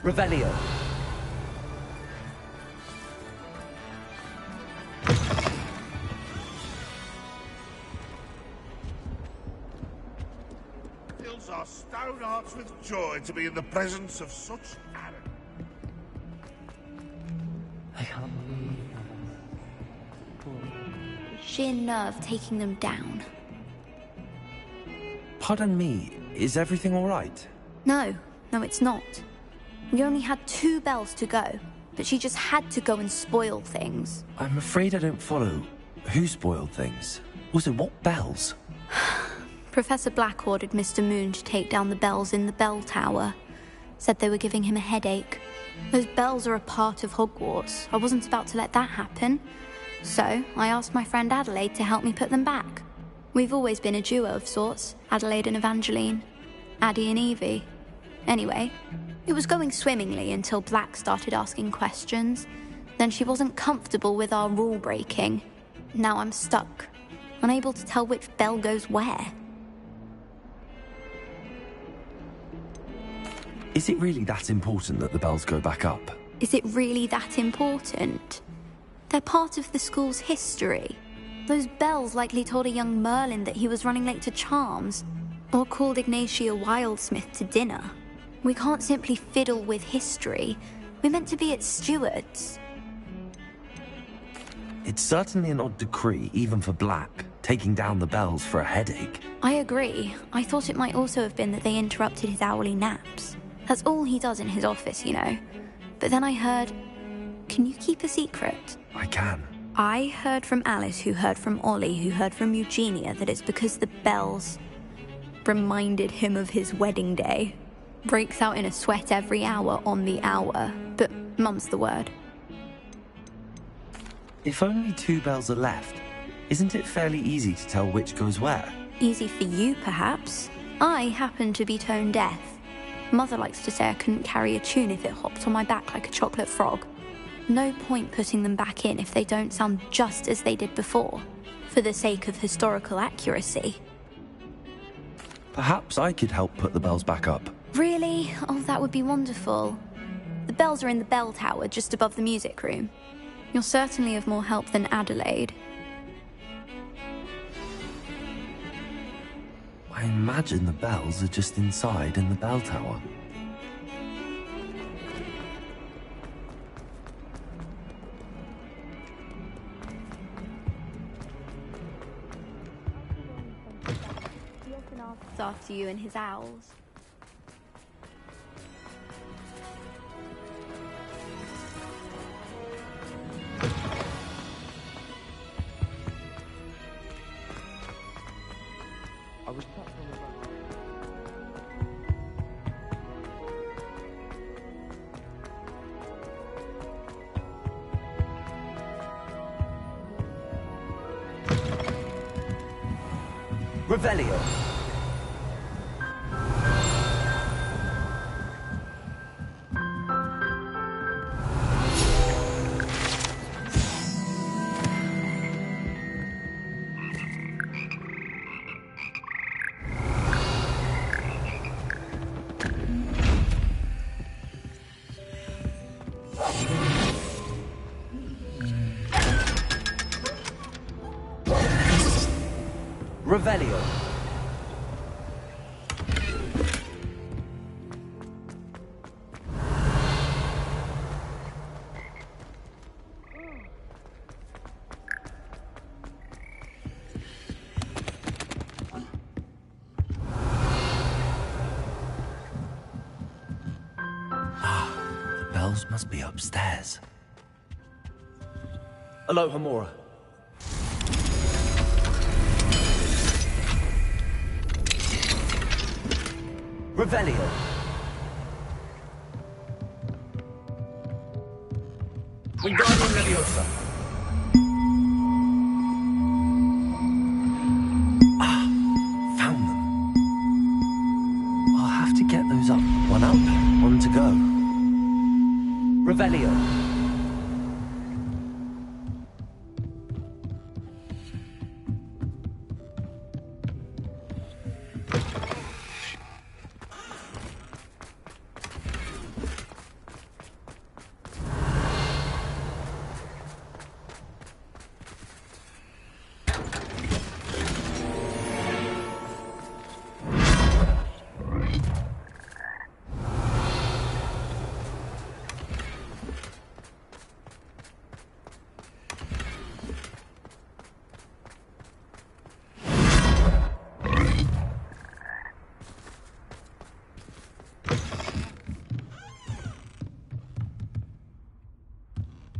Revelio. Fills our stone hearts with joy to be in the presence of such arrogance. Sheer nerve taking them down. Pardon me, is everything all right? No, it's not. We only had 2 bells to go, but she just had to go and spoil things. I'm afraid I don't follow. Who spoiled things? Also, what bells? Professor Black ordered Mr. Moon to take down the bells in the bell tower. Said they were giving him a headache. Those bells are a part of Hogwarts. I wasn't about to let that happen. So, I asked my friend Adelaide to help me put them back. We've always been a duo of sorts, Adelaide and Evangeline. Addie and Evie. Anyway, it was going swimmingly until Black started asking questions. Then she wasn't comfortable with our rule breaking. Now I'm stuck, unable to tell which bell goes where. Is it really that important that the bells go back up? Is it really that important? They're part of the school's history. Those bells likely told a young Merlin that he was running late to Charms, or called Ignatia Wildsmith to dinner. We can't simply fiddle with history. We're meant to be its stewards. It's certainly an odd decree, even for Black, taking down the bells for a headache. I agree. I thought it might also have been that they interrupted his hourly naps. That's all he does in his office, you know. But then I heard... Can you keep a secret? I can. I heard from Alice, who heard from Ollie, who heard from Eugenia, that it's because the bells reminded him of his wedding day. Breaks out in a sweat every hour on the hour, but mum's the word. If only 2 bells are left, isn't it fairly easy to tell which goes where? Easy for you, perhaps. I happen to be tone deaf. Mother likes to say I couldn't carry a tune if it hopped on my back like a chocolate frog. No point putting them back in if they don't sound just as they did before, for the sake of historical accuracy. Perhaps I could help put the bells back up. Really? Oh, that would be wonderful. The bells are in the bell tower, just above the music room. You're certainly of more help than Adelaide. I imagine the bells are just inside in the bell tower. He often asks after you and his owls. Revelio. Revelio. The bells must be upstairs. Aloha, Mora. Revelio. Wingardium Leviosa. Found them. I'll have to get those up. One up, one to go. Revelio.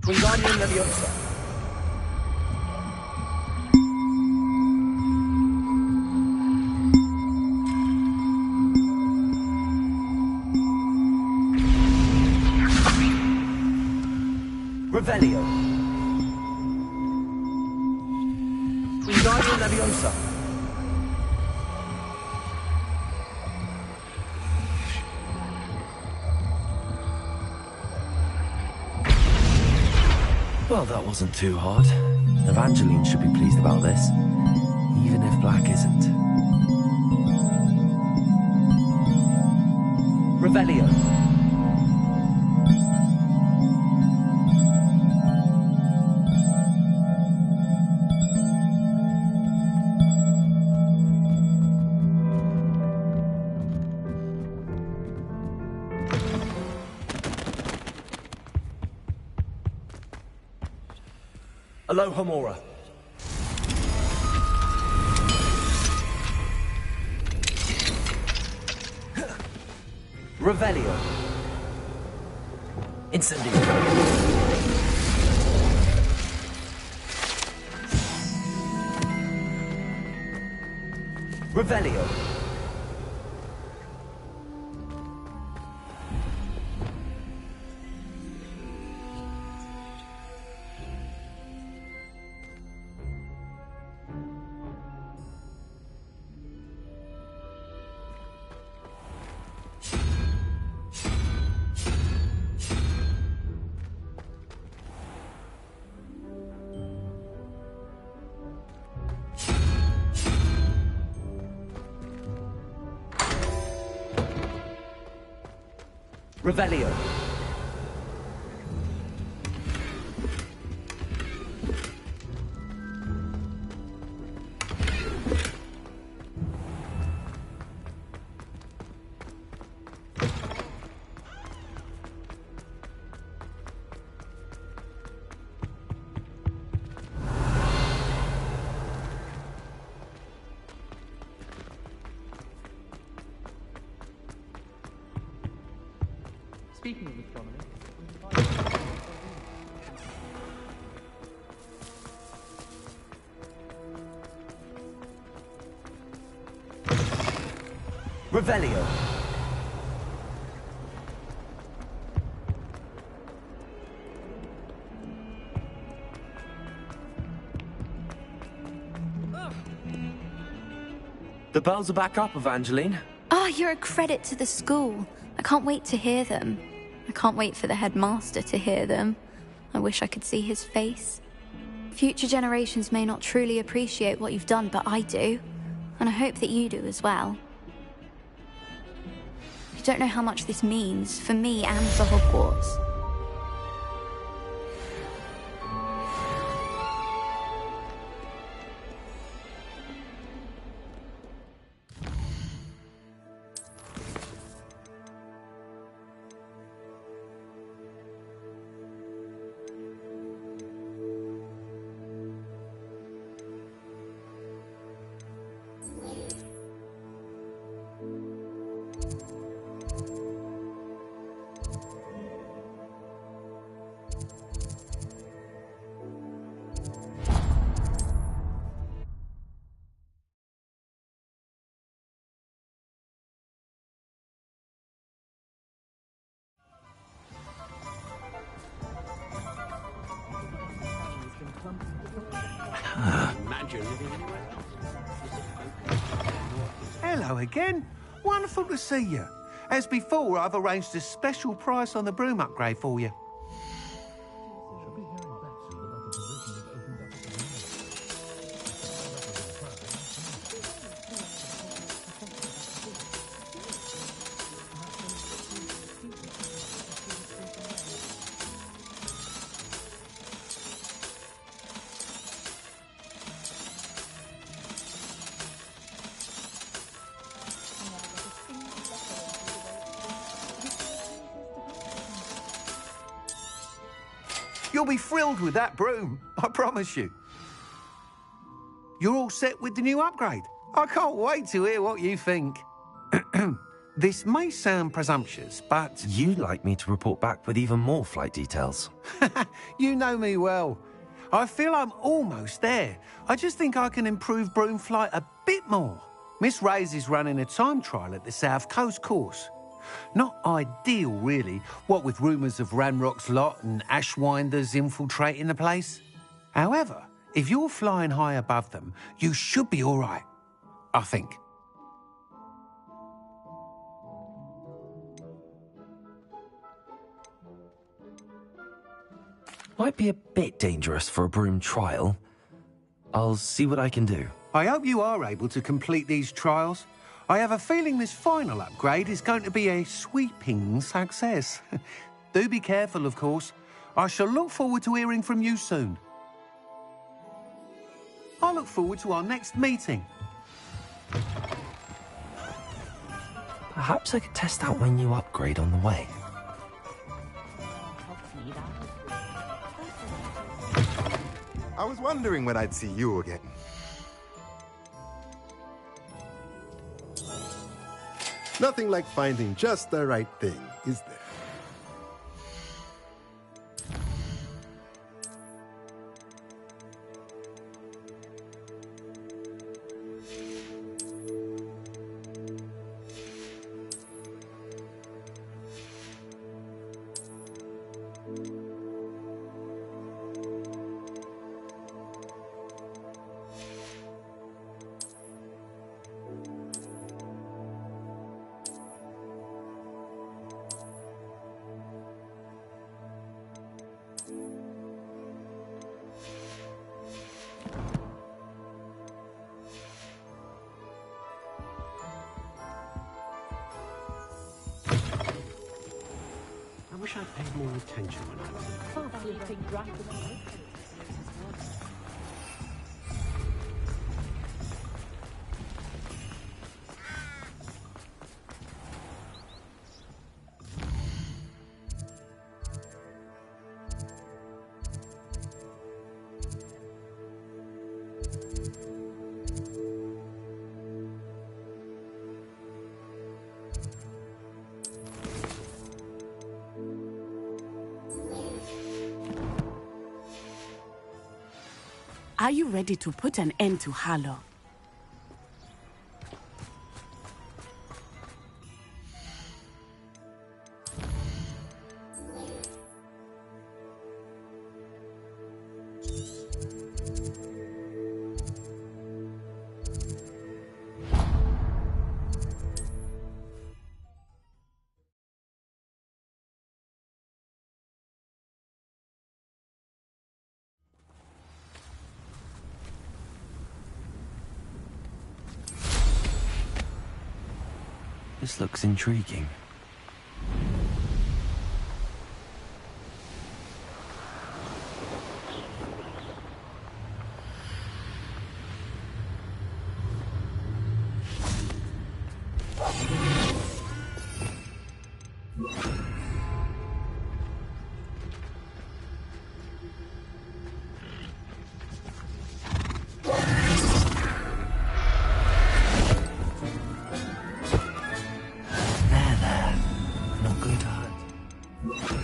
Wingardium Leviosa. Revelio. Wingardium Leviosa. Well, that wasn't too hard. Evangeline should be pleased about this, even if Black isn't. Revelio. Alohomora. Revelio. Incendio. Revelio. Revelio. Speaking of astronomy, Revelio. The bells are back up, Evangeline. Oh, you're a credit to the school. I can't wait to hear them. I can't wait for the headmaster to hear them. I wish I could see his face. Future generations may not truly appreciate what you've done, but I do. And I hope that you do as well. You don't know how much this means for me and for Hogwarts. Hello again. Wonderful to see you. As before, I've arranged a special price on the broom upgrade for you. You'll be thrilled with that broom, I promise you. You're all set with the new upgrade. I can't wait to hear what you think. This may sound presumptuous, but... You'd like me to report back with even more flight details. You know me well. I feel I'm almost there. I just think I can improve broom flight a bit more. Miss Reyes is running a time trial at the South Coast course. Not ideal, really, what with rumours of Ranrock's lot and Ashwinders infiltrating the place. However, if you're flying high above them, you should be all right, I think. Might be a bit dangerous for a broom trial. I'll see what I can do. I hope you are able to complete these trials. I have a feeling this final upgrade is going to be a sweeping success. Do be careful, of course. I shall look forward to hearing from you soon. I look forward to our next meeting. Perhaps I could test out my new upgrade on the way. I was wondering when I'd see you again. Nothing like finding just the right thing, is there? I wish I'd paid more attention when I was... Are you ready to put an end to Harlow? This looks intriguing. Not going to hurt.